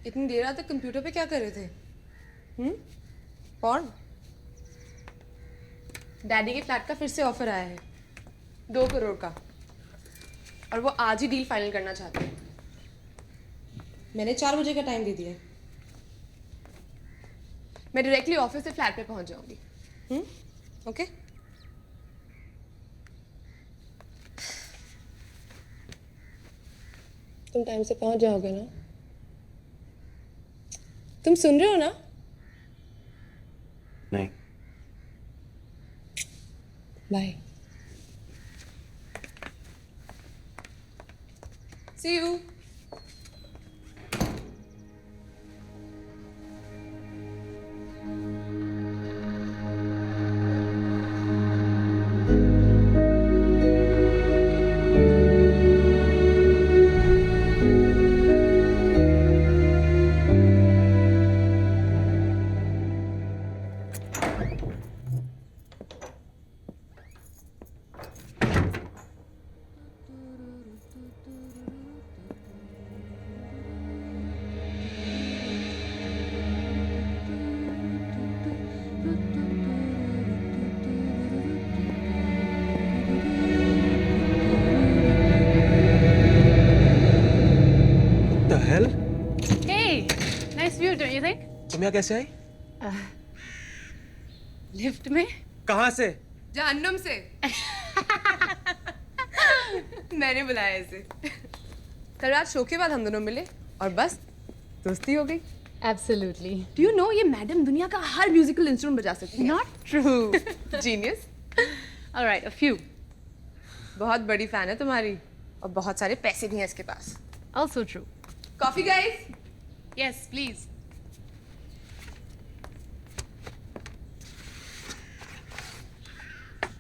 इतनी देर रात तक कंप्यूटर पे क्या कर रहे थे? पॉर्न? डैडी के फ्लैट का फिर से ऑफर आया है 2 करोड़ का, और वो आज ही डील फाइनल करना चाहते हैं। मैंने 4 बजे का टाइम दे दिया है। मैं डायरेक्टली ऑफिस से फ्लैट पे पहुंच जाऊंगी। ओके? तुम टाइम से पहुंच जाओगे ना? तुम सुन रहे हो ना? नहीं। बाय। See you. तुम यहाँ कैसे आई? लिफ्ट में। कहाँ से? जहन्नुम से। मैंने बुलाया इसे। कल रात शो के बाद हम दोनों मिले और बस दोस्ती हो गई। Absolutely. डू यू नो ये मैडम दुनिया का हर म्यूजिकल इंस्ट्रूमेंट बजा सकती है। Not true. Genius. All right, a few. बहुत बड़ी फैन है तुम्हारी और बहुत सारे पैसे भी हैं इसके पास। Also true. Coffee guys. Yes, please.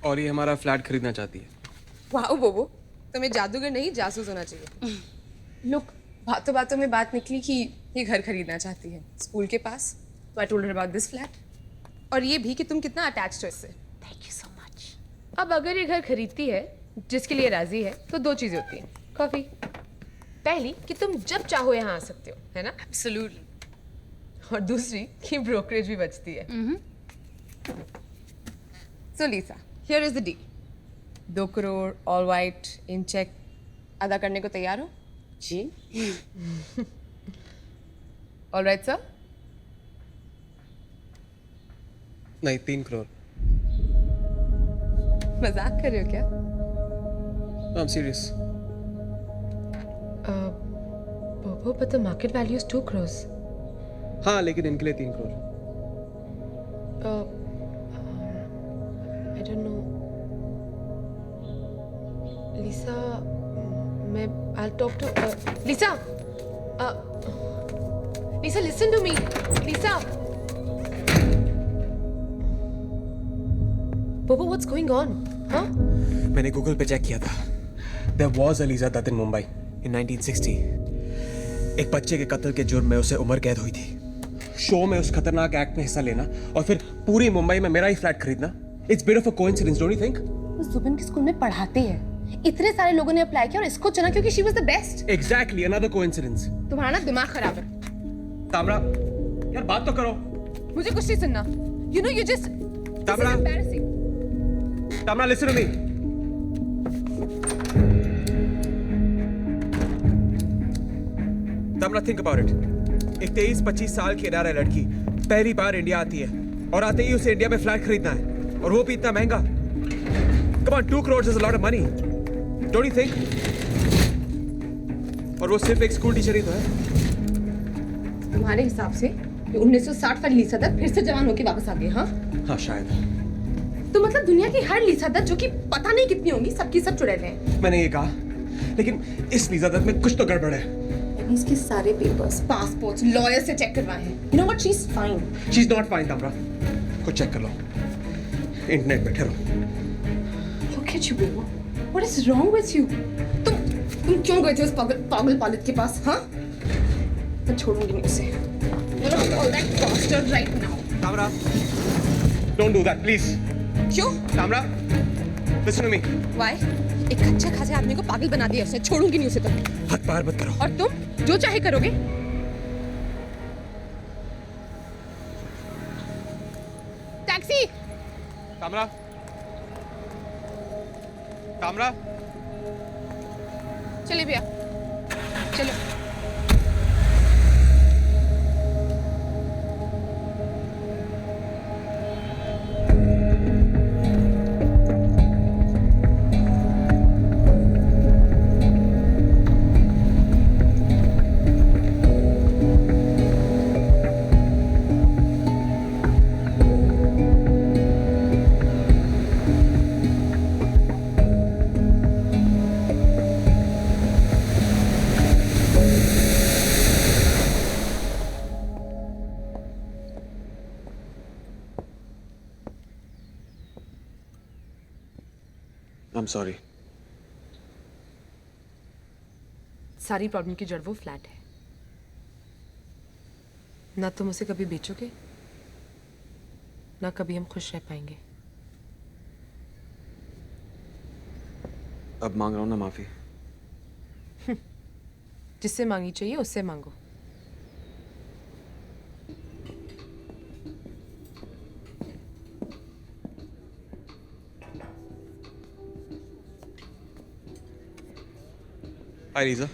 और ये हमारा फ्लैट खरीदना चाहती है। वाओ बोबो, तुम्हें जादूगर नहीं जासूस होना चाहिए। लुक, बातों बातों में बात निकली कि ये घर खरीदना चाहती है स्कूल के पास। तो I told her about this flat और ये भी कि तुम कितना अटैच्ड हो इससे। Thank you so much. अब अगर ये घर खरीदती है जिसके लिए राजी है तो दो चीजें होती हैं। कॉफी, पहली कि तुम जब चाहो यहाँ आ सकते हो, है ना? Absolutely. और दूसरी कि ब्रोकरेज भी बचती है। So Lisa, here is the deal. 2 crore all white in cheque अदा करने को तैयार हो? जी. All right sir. नहीं, 3 करोड़। मजाक कर रहे हो क्या? I'm serious. Bobo, but the market value is 2 crores. हाँ, लेकिन इनके लिए 3 crore. I don't know. Lisa, I'll talk to Lisa. Lisa, listen to me. Lisa. Bobo, what's going on? Huh? मैंने गूगल पे चेक किया था। There was a Lisa Dutt in Mumbai in 1960. एक बच्चे के कत्ल के जुर्म में उसे उम्र कैद हुई थी। शो में उस खतरनाक एक्ट में हिस्सा लेना और फिर पूरी मुंबई में मेरा ही फ्लैट खरीदना, it's bit of a coincidence, don't you think? वो जुबिन के स्कूल में पढ़ाते हैं। इतने सारे लोगों ने अप्लाई किया और इसको चुना क्योंकि she was the best. Exactly, another coincidence. तुम्हारा ना दिमाग खराब है। तामरा, यार बात तो करो। मुझे कुछ नहीं सुनना। You know you just Tamara, embarrassing. Tamara, listen to me. Tamara, think about it. एक 23-25 साल की अडारा लड़की पहली बार इंडिया आती है और आते ही उसे इंडिया में फ्लैट खरीदना है और वो भी इतना महंगा। Come on, 2 crores is a lot of money. Don't you think? और वो सिर्फ एक स्कूल टीचर ही तो है। तुम्हारे हिसाब से ये 1960 वाली लीसा दत्त फिर से जवान होके वापस आ गई, हाँ? हाँ, शायद। तो मतलब दुनिया की हर लीसा दत्त जो कि पता नहीं कितनी होंगी सबकी सब चुड़ैल हैं। मैंने ये कहा, लेकिन इस लीसा दत्त में कुछ तो गड़बड़ है। मैंने इसके सारे पेपर्स, पासपोर्ट्स, लॉयर से चेक करवाए हैं। You know what? She's fine. She's not fine, तामरा। खुद चेक कर लो। इंटरनेट पे ठहरो। Look at you, Bobo. What is wrong with you? तुम क्यों गए थे उस पागल पालित के पास, हाँ? मैं छोड़ूंगी नहीं उसे। You're all that bastard right now. तामरा, don't do that, please. क्यों? तामरा, listen to me. Why? एक अच्छा खासे आदमी को पागल बना दिया उसने। छोड़ूंगी नहीं उसे तो। हाथ पार मत करो। और तुम जो चाहे करोगे। टैक्सी। तामरा, तामरा, चलिए भैया, चलो। I'm sorry. सारी प्रॉब्लम की जड़ वो फ्लैट है। ना तुम उसे कभी बेचोगे, ना कभी हम खुश रह पाएंगे। अब मांग रहा हूं ना माफी। जिससे मांगी चाहिए उससे मांगो। Hi, Lisa.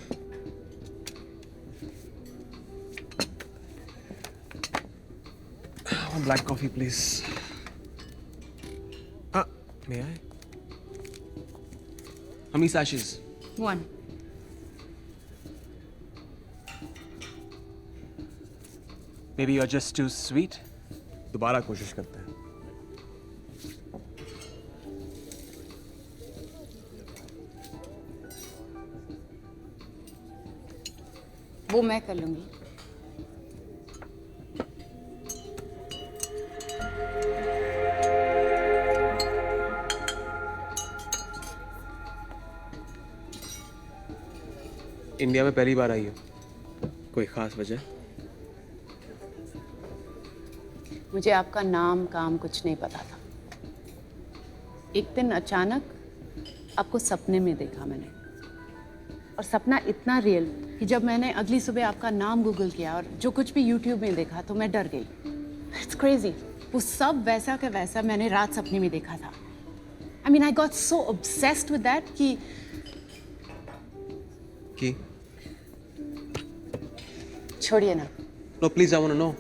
One black coffee, please. May I? How many sachets? 1. Maybe you're just too sweet. दोबारा कोशिश करते हैं. वो मैं कर लूंगी. इंडिया में पहली बार आई हो. कोई खास वजह? मुझे आपका नाम काम कुछ नहीं पता था. एक दिन अचानक आपको सपने में देखा मैंने. और सपना इतना रियल कि जब मैंने अगली सुबह आपका नाम गूगल किया और जो कुछ भी यूट्यूब में देखा तो मैं डर गई. It's crazy. वो सब वैसा का वैसा मैंने रात सपने में देखा था. I mean I got so obsessed with that कि छोड़िए ना. No please, I want to know.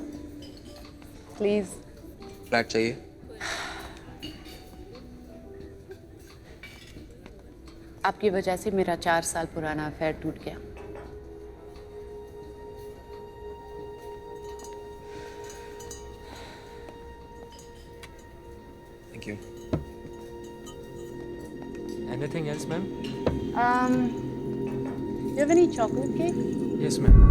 Please. Flat चाहिए. आपकी वजह से मेरा 4 साल पुराना अफेयर टूट गया. Thank you. Anything else, ma'am? You have any chocolate cake? Yes, ma'am.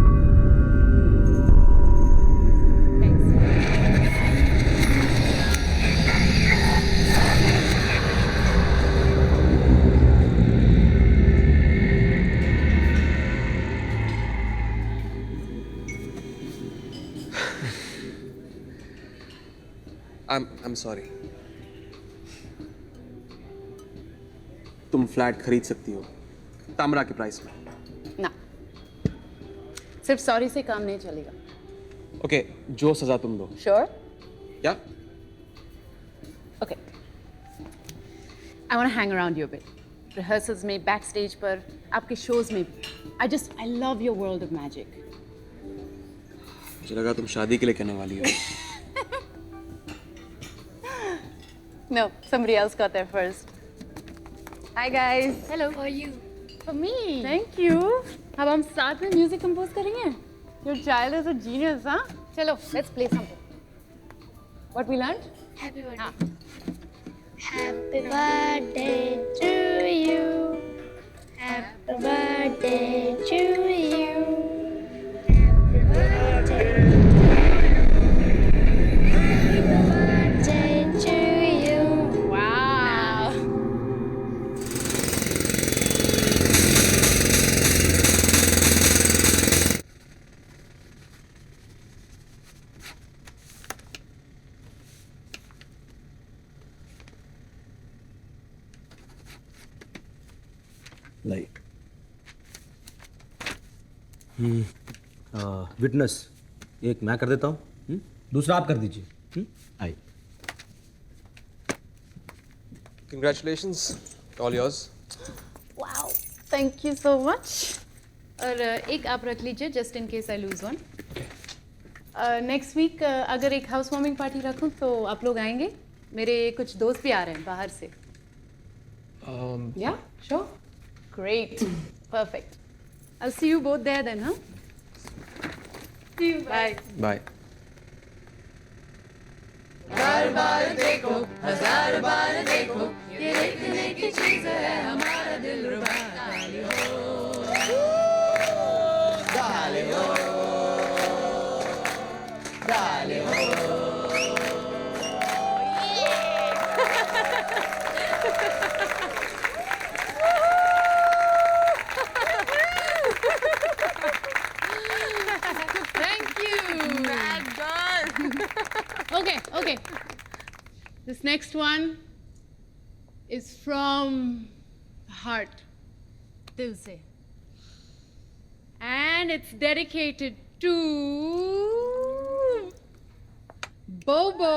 I'm sorry. तुम फ्लैट खरीद सकती हो तामरा के प्राइस में. ना, सिर्फ सॉरी से काम नहीं चलेगा. ओके, जो सजा तुम दो. Sure? Yeah? Okay. I want to hang around you a bit. Rehearsals में, बैक स्टेज पर, आपके शोज में भी. I love your world of magic. मुझे लगा तुम शादी के लिए कहने वाली हो. No, somebody else got there first. Hi guys. Hello. How are you? For me. Thank you. अब हम साथ में म्यूजिक कंपोज करेंगे. Your child is a genius, huh? चलो, let's play something. What we learned? Happy birthday. हाँ. Happy birthday to you. Happy birthday to you. Happy birthday. Happy birthday to you. Wow. Light. Witness एक मैं कर देता हूँ, दूसरा आप कर दीजिए. आई. Congratulations, all yours. Wow. Thank you so much. और एक आप रख लीजिए just in case I lose one. Next week अगर एक हाउस वार्मिंग पार्टी रखूं तो आप लोग आएंगे? मेरे कुछ दोस्त भी आ रहे हैं बाहर से. Yeah, sure. Great. Perfect. I'll see you both there then, huh? See you. Bye. Bye. बार बार देखो, हजार बार देखो, ये देखने की चीज है हमारा दिलरुबा. ताली हो, ताली हो, ताली हो. Thank you. Bad girl. Okay. This next one is from the heart, dil se, and it's dedicated to Bobo.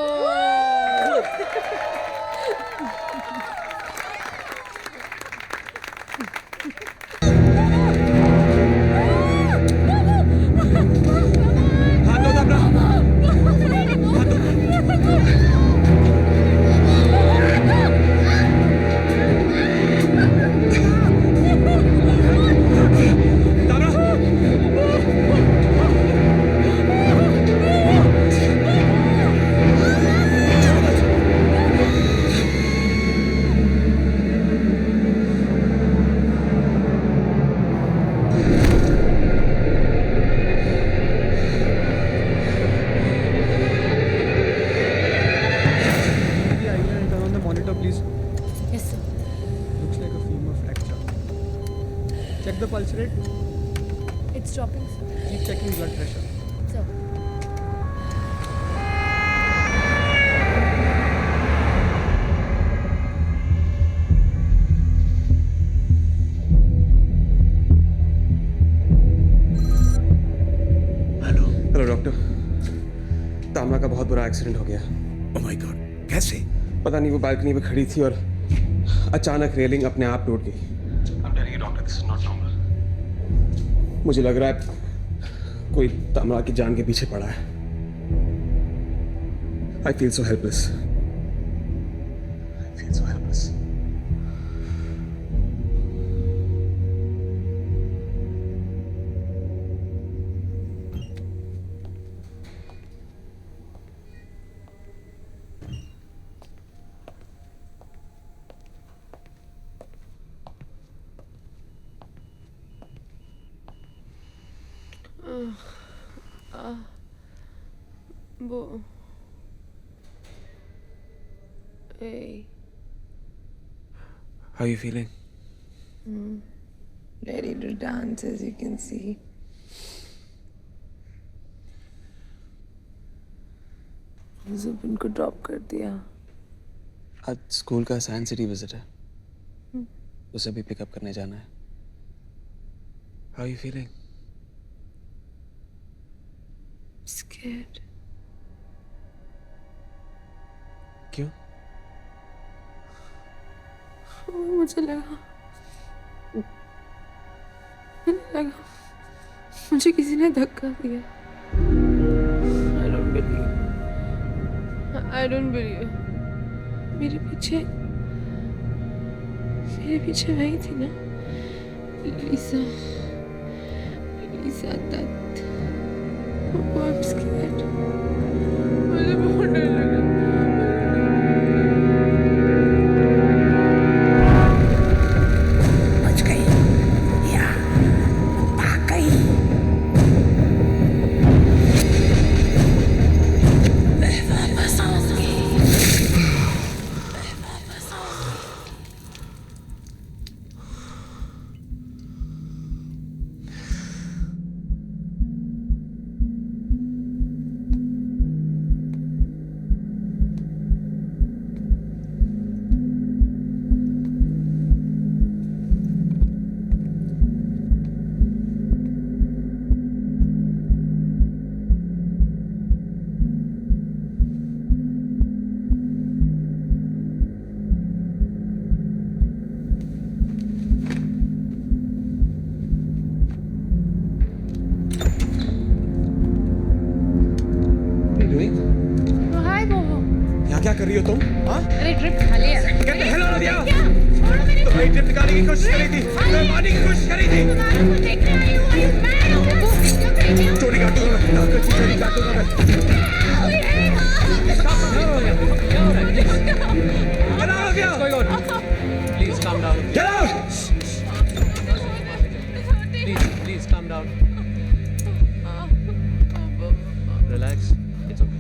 Check the pulse rate. It's dropping, sir. Keep checking blood pressure. Sir. Hello doctor, तामला का बहुत बुरा accident हो गया। Oh my God, कैसे? पता नहीं, वो बालकनी में खड़ी थी और अचानक रेलिंग अपने आप टूट गई। I'm telling you, doctor, this is not normal. मुझे लग रहा है कोई तामला की जान के पीछे पड़ा है। I feel so helpless. I feel so helpless. वो Hey. How are you feeling? Ready to dance, as you can see. Zubin को ड्रॉप कर दिया। आज स्कूल का साइंस सिटी विजिट है, उसे भी पिकअप करने जाना है। How are you feeling? Scared. क्यों? मुझे लगा मुझे किसी ने धक्का दिया। I don't believe. मेरे पीछे वही थी ना, Lisa Dutt. Oh, I'm scared. मुझे बहुत डर लगा। बच गई या भाग गई? मैं वापस आऊंगी। क्या कर रही हो तुम? हाँ? अरे ड्रिप खा लिया। Get the hell out of here! तुम्हारी ड्रिप निकालने की कोशिश करी थी, तुम्हें मारने की कोशिश करी थी। चोरी काटूंगा मैं, चोरी काटूंगा मैं। Get out of here! What's going on? Please calm down. Get out! Please calm down. Relax. It's okay.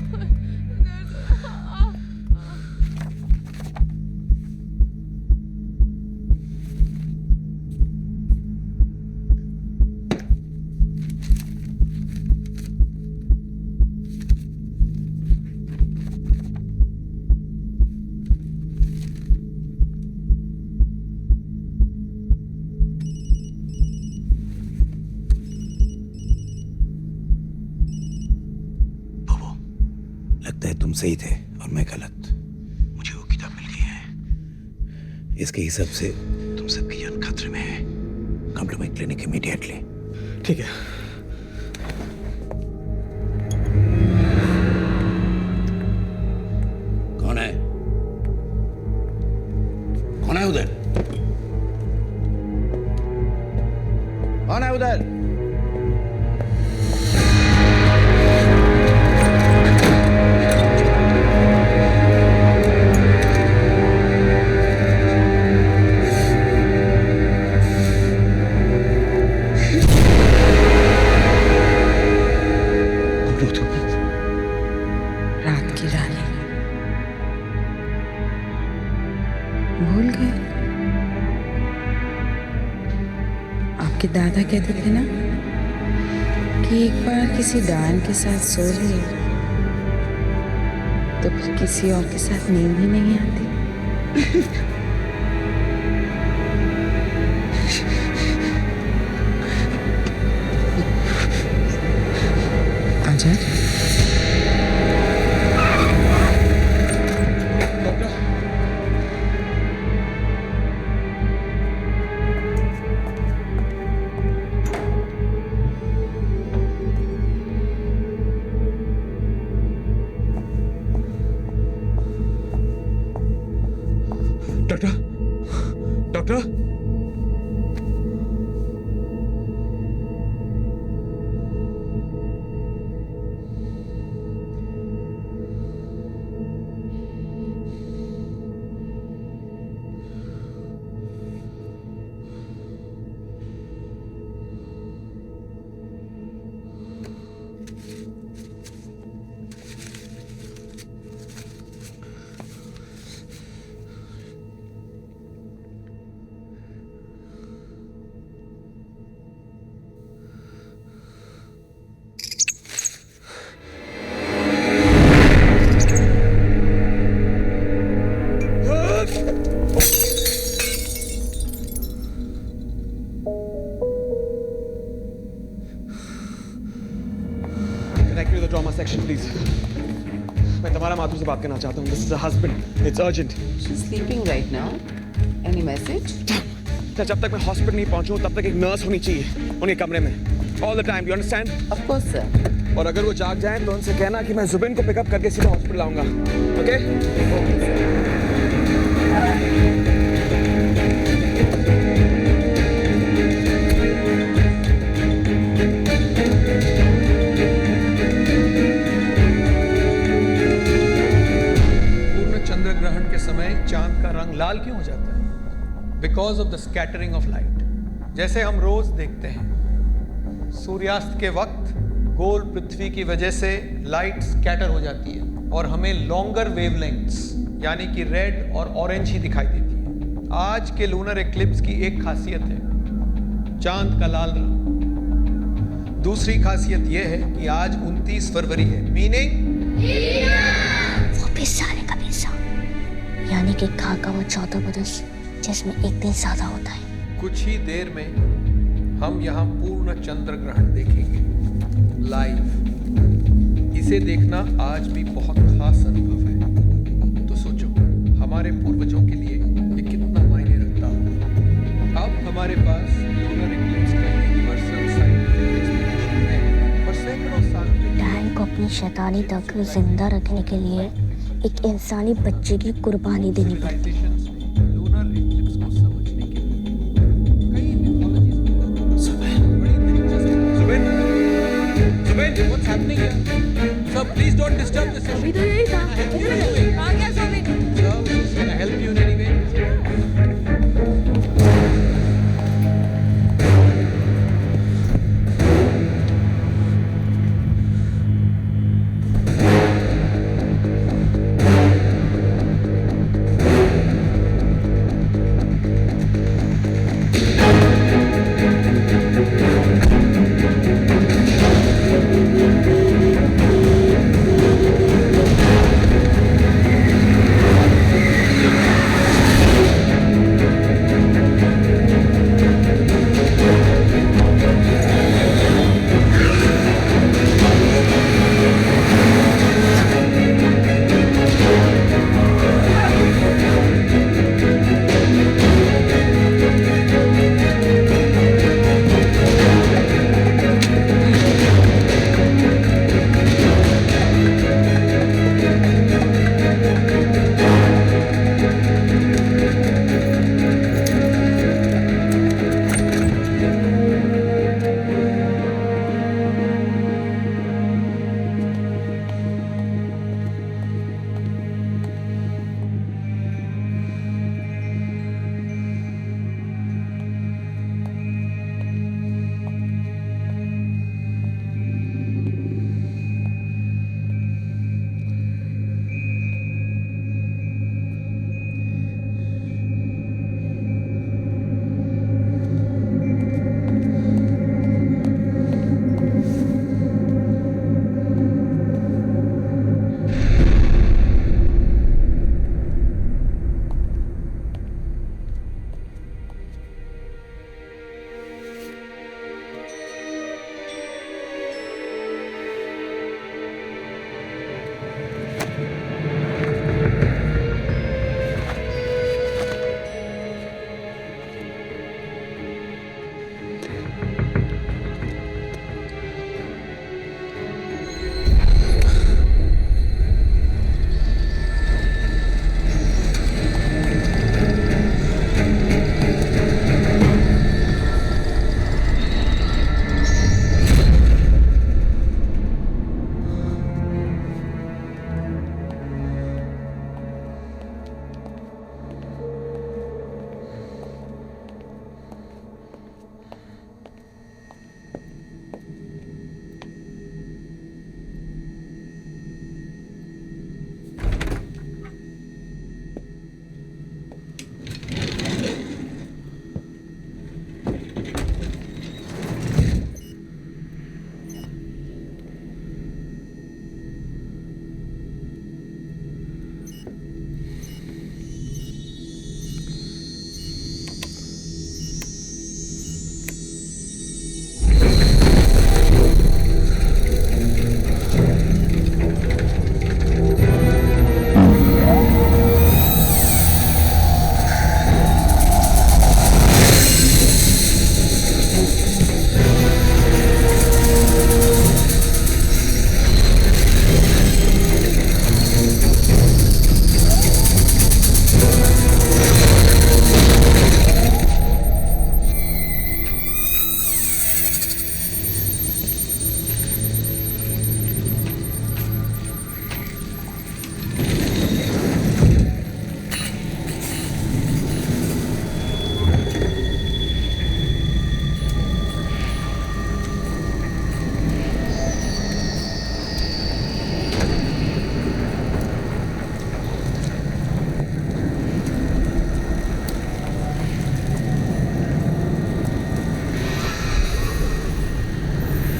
लगता है तुम सही थे और मैं गलत। मुझे वो किताब मिल गई है। इसके हिसाब से तुम सबकी जान खतरे में है। Come to my clinic immediately. ठीक है। कौन है? कौन है उधर? कौन है उधर? रात की रानी भूल गए? आपके आपके दादा कहते थे ना कि एक बार किसी डायन के साथ सो लिए तो फिर किसी और के साथ नींद ही नहीं आती। आजा। Doctor doctor Connect me to the trauma section, please. मैं तुम्हारा माथुर से बात करना चाहता हूँ. This is her husband. It's urgent. She's sleeping right now. Any message? जब तक मैं हॉस्पिटल नहीं पहुँचूँ तब तक एक नर्स होनी चाहिए उनके कमरे में. All the time. You understand? Of course, sir. और अगर वो जाग जाएं तो उनसे कहना कि मैं जुबिन को पिकअप करके सीधा हॉस्पिटल आऊँगा. Okay? Okay, sir. चंद्र ग्रहण के समय चांद का रंग लाल क्यों हो जाता है? Because of the scattering of light. जैसे हम रोज देखते हैं सूर्यास्त के वक्त गोल पृथ्वी की वजह से लाइट स्कैटर हो जाती है और हमें लॉन्गर वेवलेंथ्स यानी कि रेड और ऑरेंज ही दिखाई देती है. आज के लूनर एक्लिप्स की एक खासियत है चांद का लाल रंग. दूसरी खासियत यह है कि आज 29 फरवरी है. मीनिंग वो 20 साल का पैसा यानी कि खाका वो 14 बरस जिसमें एक दिन ज्यादा होता है. कुछ ही देर में हम यहाँ पूर्ण चंद्र ग्रहण देखेंगे लाइव. इसे देखना आज भी बहुत खास अनुभव है. तो सोचो हमारे पूर्वजों के लिए ये कितना मायने रखता होगा. अब हमारे पास लूनर एक्लिप्स का यूनिवर्सल साइंटिफिक एक्सप्लेनेशन है और सैकड़ों साल डायन को अपनी शैतानी तक जिंदा रखने के लिए एक इंसानी बच्चे की कुर्बानी देनी पड़ती है. लूनर एक्लिप्स को समझने के लिए कई mythologies. Zubin What's happening here? Sir, please don't disturb the session. अभी तो यही था. कहाँ गया सोने? Sir, can I help you in any way?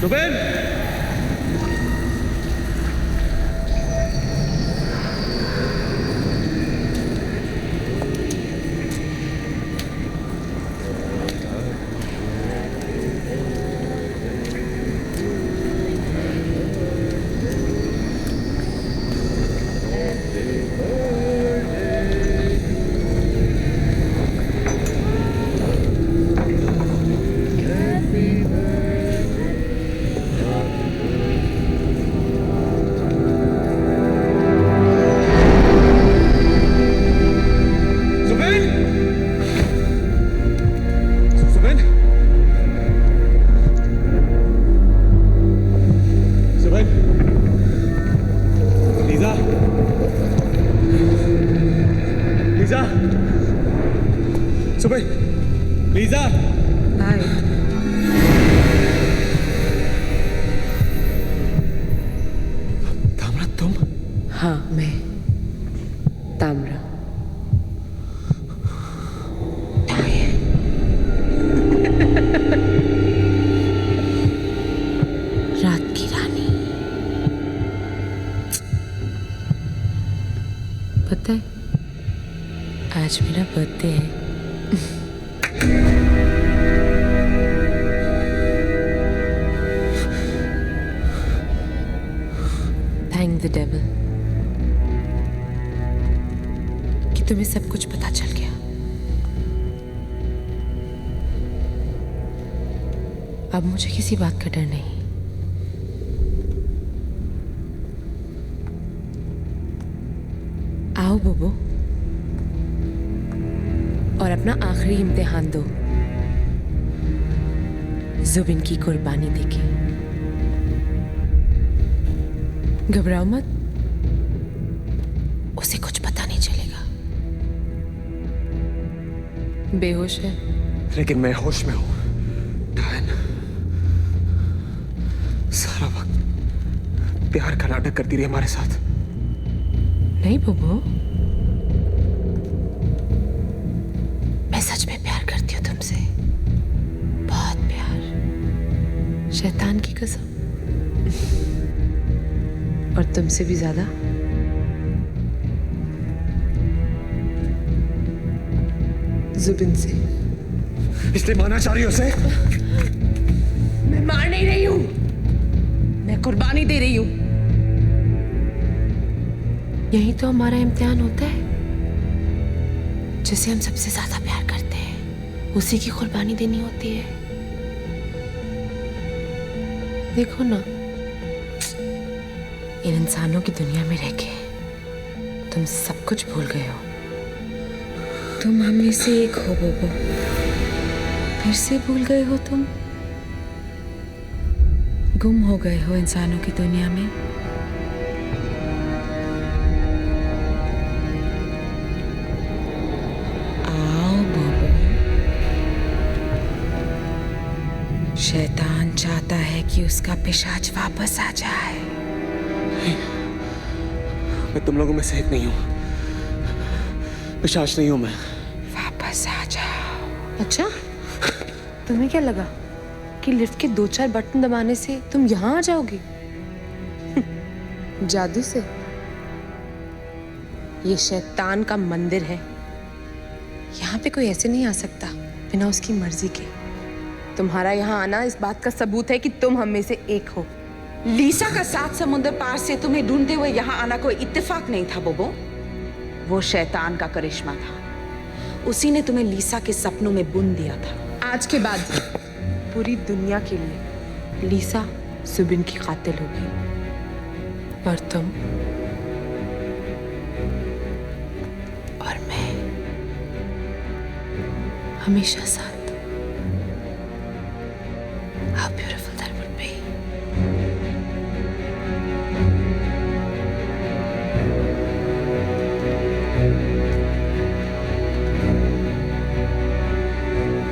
Jubin! हाँ मैं ताम्रा। रात की रानी। पता है आज मेरा बर्थडे है। थैंक द डेविल कि तुम्हें सब कुछ पता चल गया। अब मुझे किसी बात का डर नहीं। आओ बोबो और अपना आखिरी इम्तिहान दो जुबिन की कुर्बानी देके। घबराओ मत, उसे कुछ पता नहीं चलेगा। बेहोश है लेकिन मैं होश में हूं। डायन सारा वक्त प्यार का नाटक करती रही हमारे साथ। नहीं बोबो, मैं सच में प्यार करती हूँ तुमसे, बहुत प्यार, शैतान की कसम। और तुमसे भी ज्यादा। जुबिन से। इसलिए मारना चाह रही हो उसे? मैं मार नहीं रही हूं, मैं कुर्बानी दे रही हूं। यही तो हमारा इम्तिहान होता है। जिसे हम सबसे ज्यादा प्यार करते हैं उसी की कुर्बानी देनी होती है। देखो ना, इन इंसानों की दुनिया में रह के तुम सब कुछ भूल गए हो। तुम हमें से एक हो बोबो। फिर से भूल गए हो तुम? गुम हो गए हो इंसानों की दुनिया में। आओ बोबो, शैतान चाहता है कि उसका पिशाच वापस आ जाए। मैं तुम लोगों में से एक नहीं हूं, पिशाच नहीं हूं मैं। वापस आ जाओ। अच्छा, तुम्हें क्या लगा कि लिफ्ट के 2-4 बटन दबाने से तुम यहाँ आ जाओगे? जादू से? ये शैतान का मंदिर है। यहाँ पे कोई ऐसे नहीं आ सकता बिना उसकी मर्जी के। तुम्हारा यहाँ आना इस बात का सबूत है कि तुम हम में से एक हो। लीसा का 7 समुद्र पार से तुम्हें ढूंढते हुए यहाँ आना कोई इत्तेफाक नहीं था बोबो। वो शैतान का करिश्मा था। उसी ने तुम्हें लीसा के सपनों में बुन दिया था। आज के बाद पूरी दुनिया के लिए लीसा जुबिन की कातिल होगी और तुम और मैं हमेशा साथ। How beautiful that would be.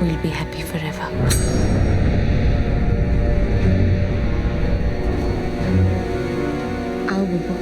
We'll be happy forever. आओ बोबो।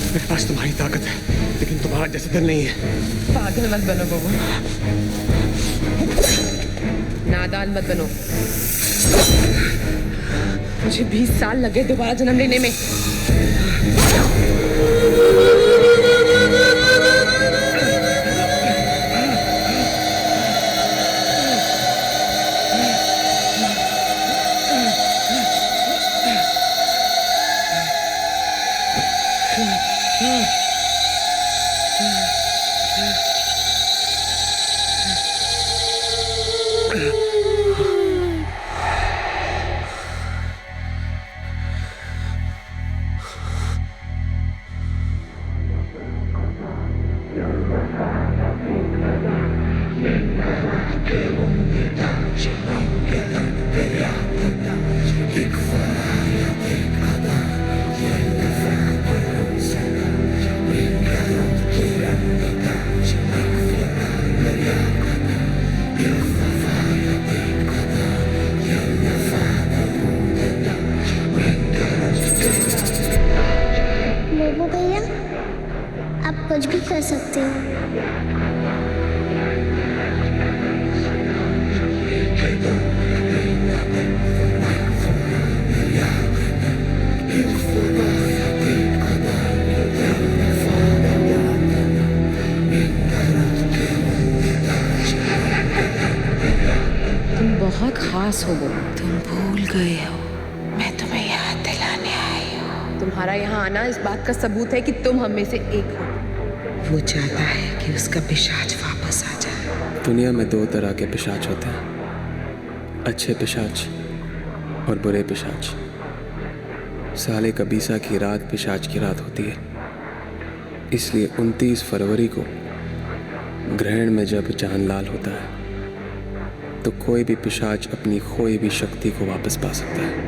मेरे पास तुम्हारी ताकत है, लेकिन तुम्हारा जैसा दिल नहीं है। पागल मत बनो बबू, नादान मत बनो। मुझे 20 साल लगे दोबारा जन्म लेने में। मोमो भैया, आप कुछ भी कर सकते हो। तुम बहुत खास हो वो। तुम भूल गए हो, मैं तुम्हें याद दिलाने आई हूँ। तुम्हारा यहाँ आना इस बात का सबूत है कि तुम हम में से एक हो। वो चाहता है कि उसका पिशाच वापस आ जाए। दुनिया में दो तरह के पिशाच होते हैं, अच्छे पिशाच और बुरे पिशाच। साले कबीसा की रात पिशाच की रात होती है, इसलिए 29 फरवरी को ग्रहण में जब चांद लाल होता है तो कोई भी पिशाच अपनी खोई हुई शक्ति को वापस पा सकता है।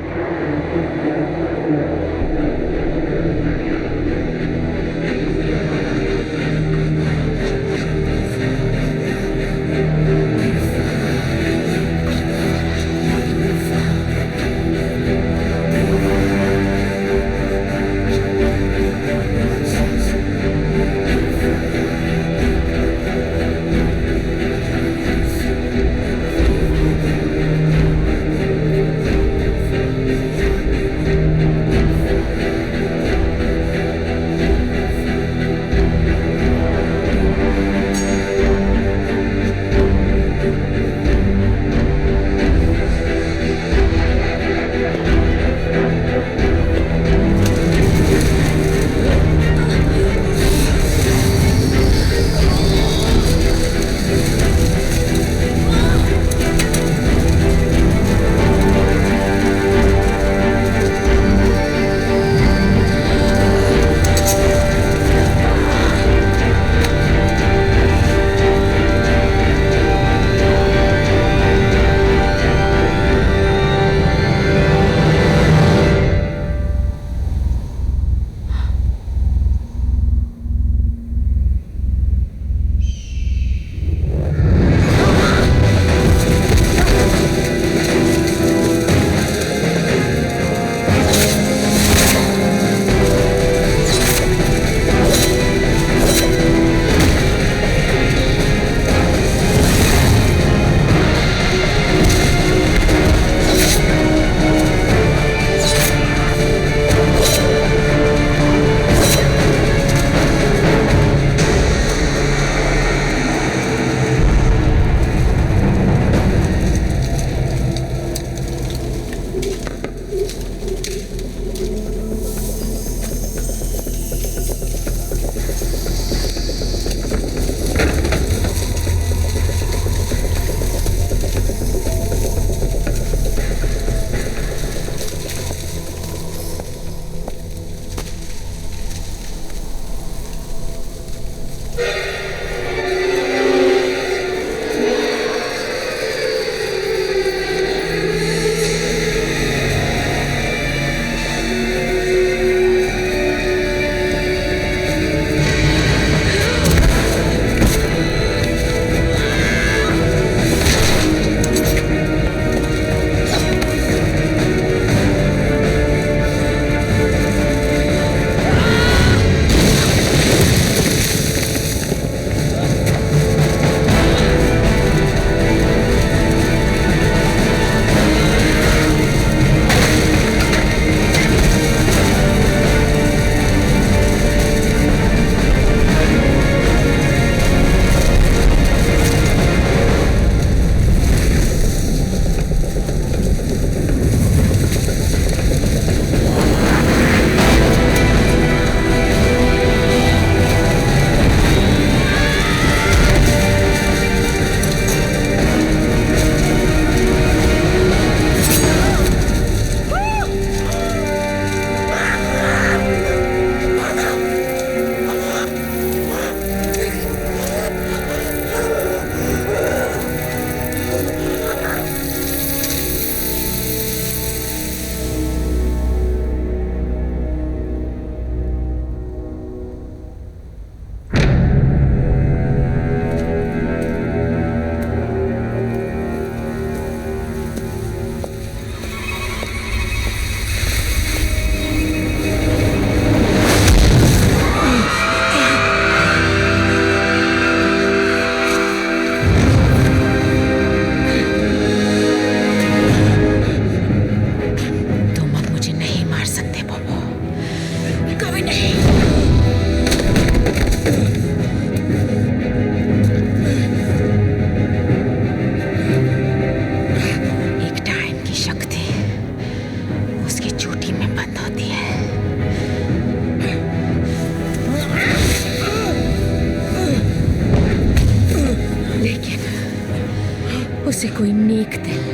कोई नेक दिल,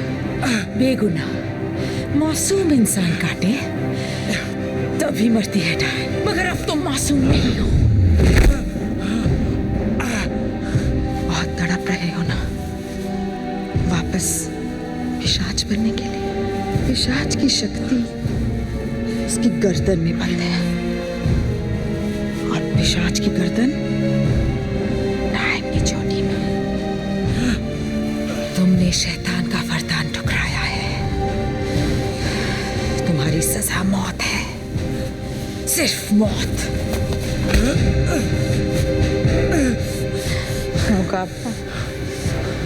बेगुनाह, मासूम इंसान काटे तभी मरती है डायन। मगर अब तुम मासूम नहीं हो, बहुत तड़प रहे हो ना वापस पिशाच बनने के लिए। पिशाच की शक्ति उसकी गर्दन में बंद है, और पिशाच की गर्दन डायन की चोटी में। तुमने शैतान का वरदान ठुकराया है, तुम्हारी सजा मौत है, सिर्फ मौत। मुकाबला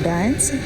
डायन से।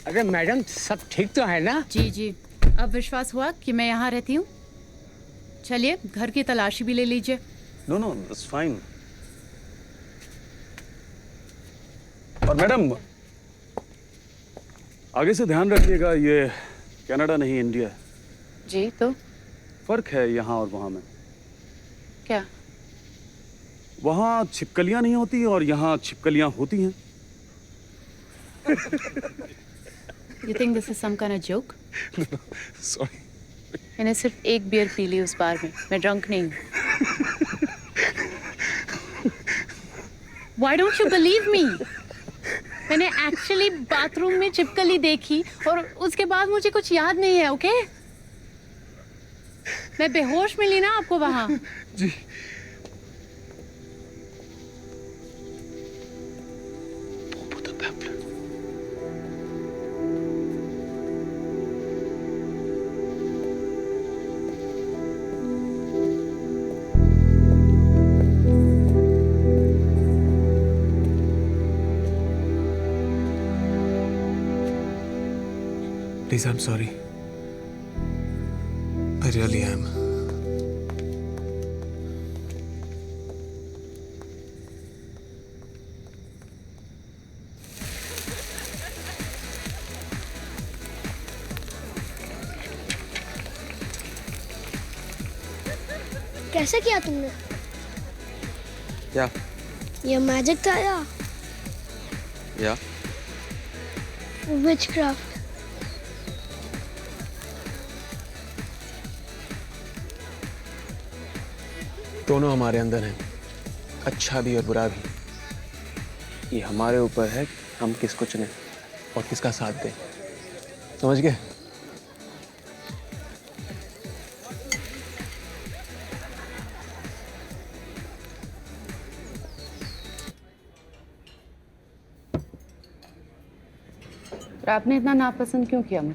अरे मैडम, सब ठीक तो है ना? जी जी, अब विश्वास हुआ कि मैं यहाँ रहती हूँ। चलिए घर की तलाशी भी ले लीजिए। No no, it's fine. और मैडम आगे से ध्यान रखिएगा, ये कनाडा नहीं इंडिया है। जी, तो फर्क है यहाँ और वहाँ में। क्या? वहाँ छिपकलियाँ नहीं होती और यहाँ छिपकलियाँ होती हैं। You think this is some kind of joke? Sorry. मैंने सिर्फ एक बियर पी ली उस बार में, मैं ड्रंक नहीं हूँ। Why don't you believe me? मैंने एक्चुअली बाथरूम में छिपकली देखी और उसके बाद मुझे कुछ याद नहीं है, ओके? मैं बेहोश मिली ना आपको वहाँ। जी। Please, I'm sorry. I really am. कैसे किया तुमने? क्या? ये मैजिक था या विचक्राफ्ट? दोनों हमारे अंदर हैं, अच्छा भी और बुरा भी। ये हमारे ऊपर है कि हम किसको चुनें और किसका साथ दें। समझ गए? आपने इतना नापसंद क्यों किया मुझे?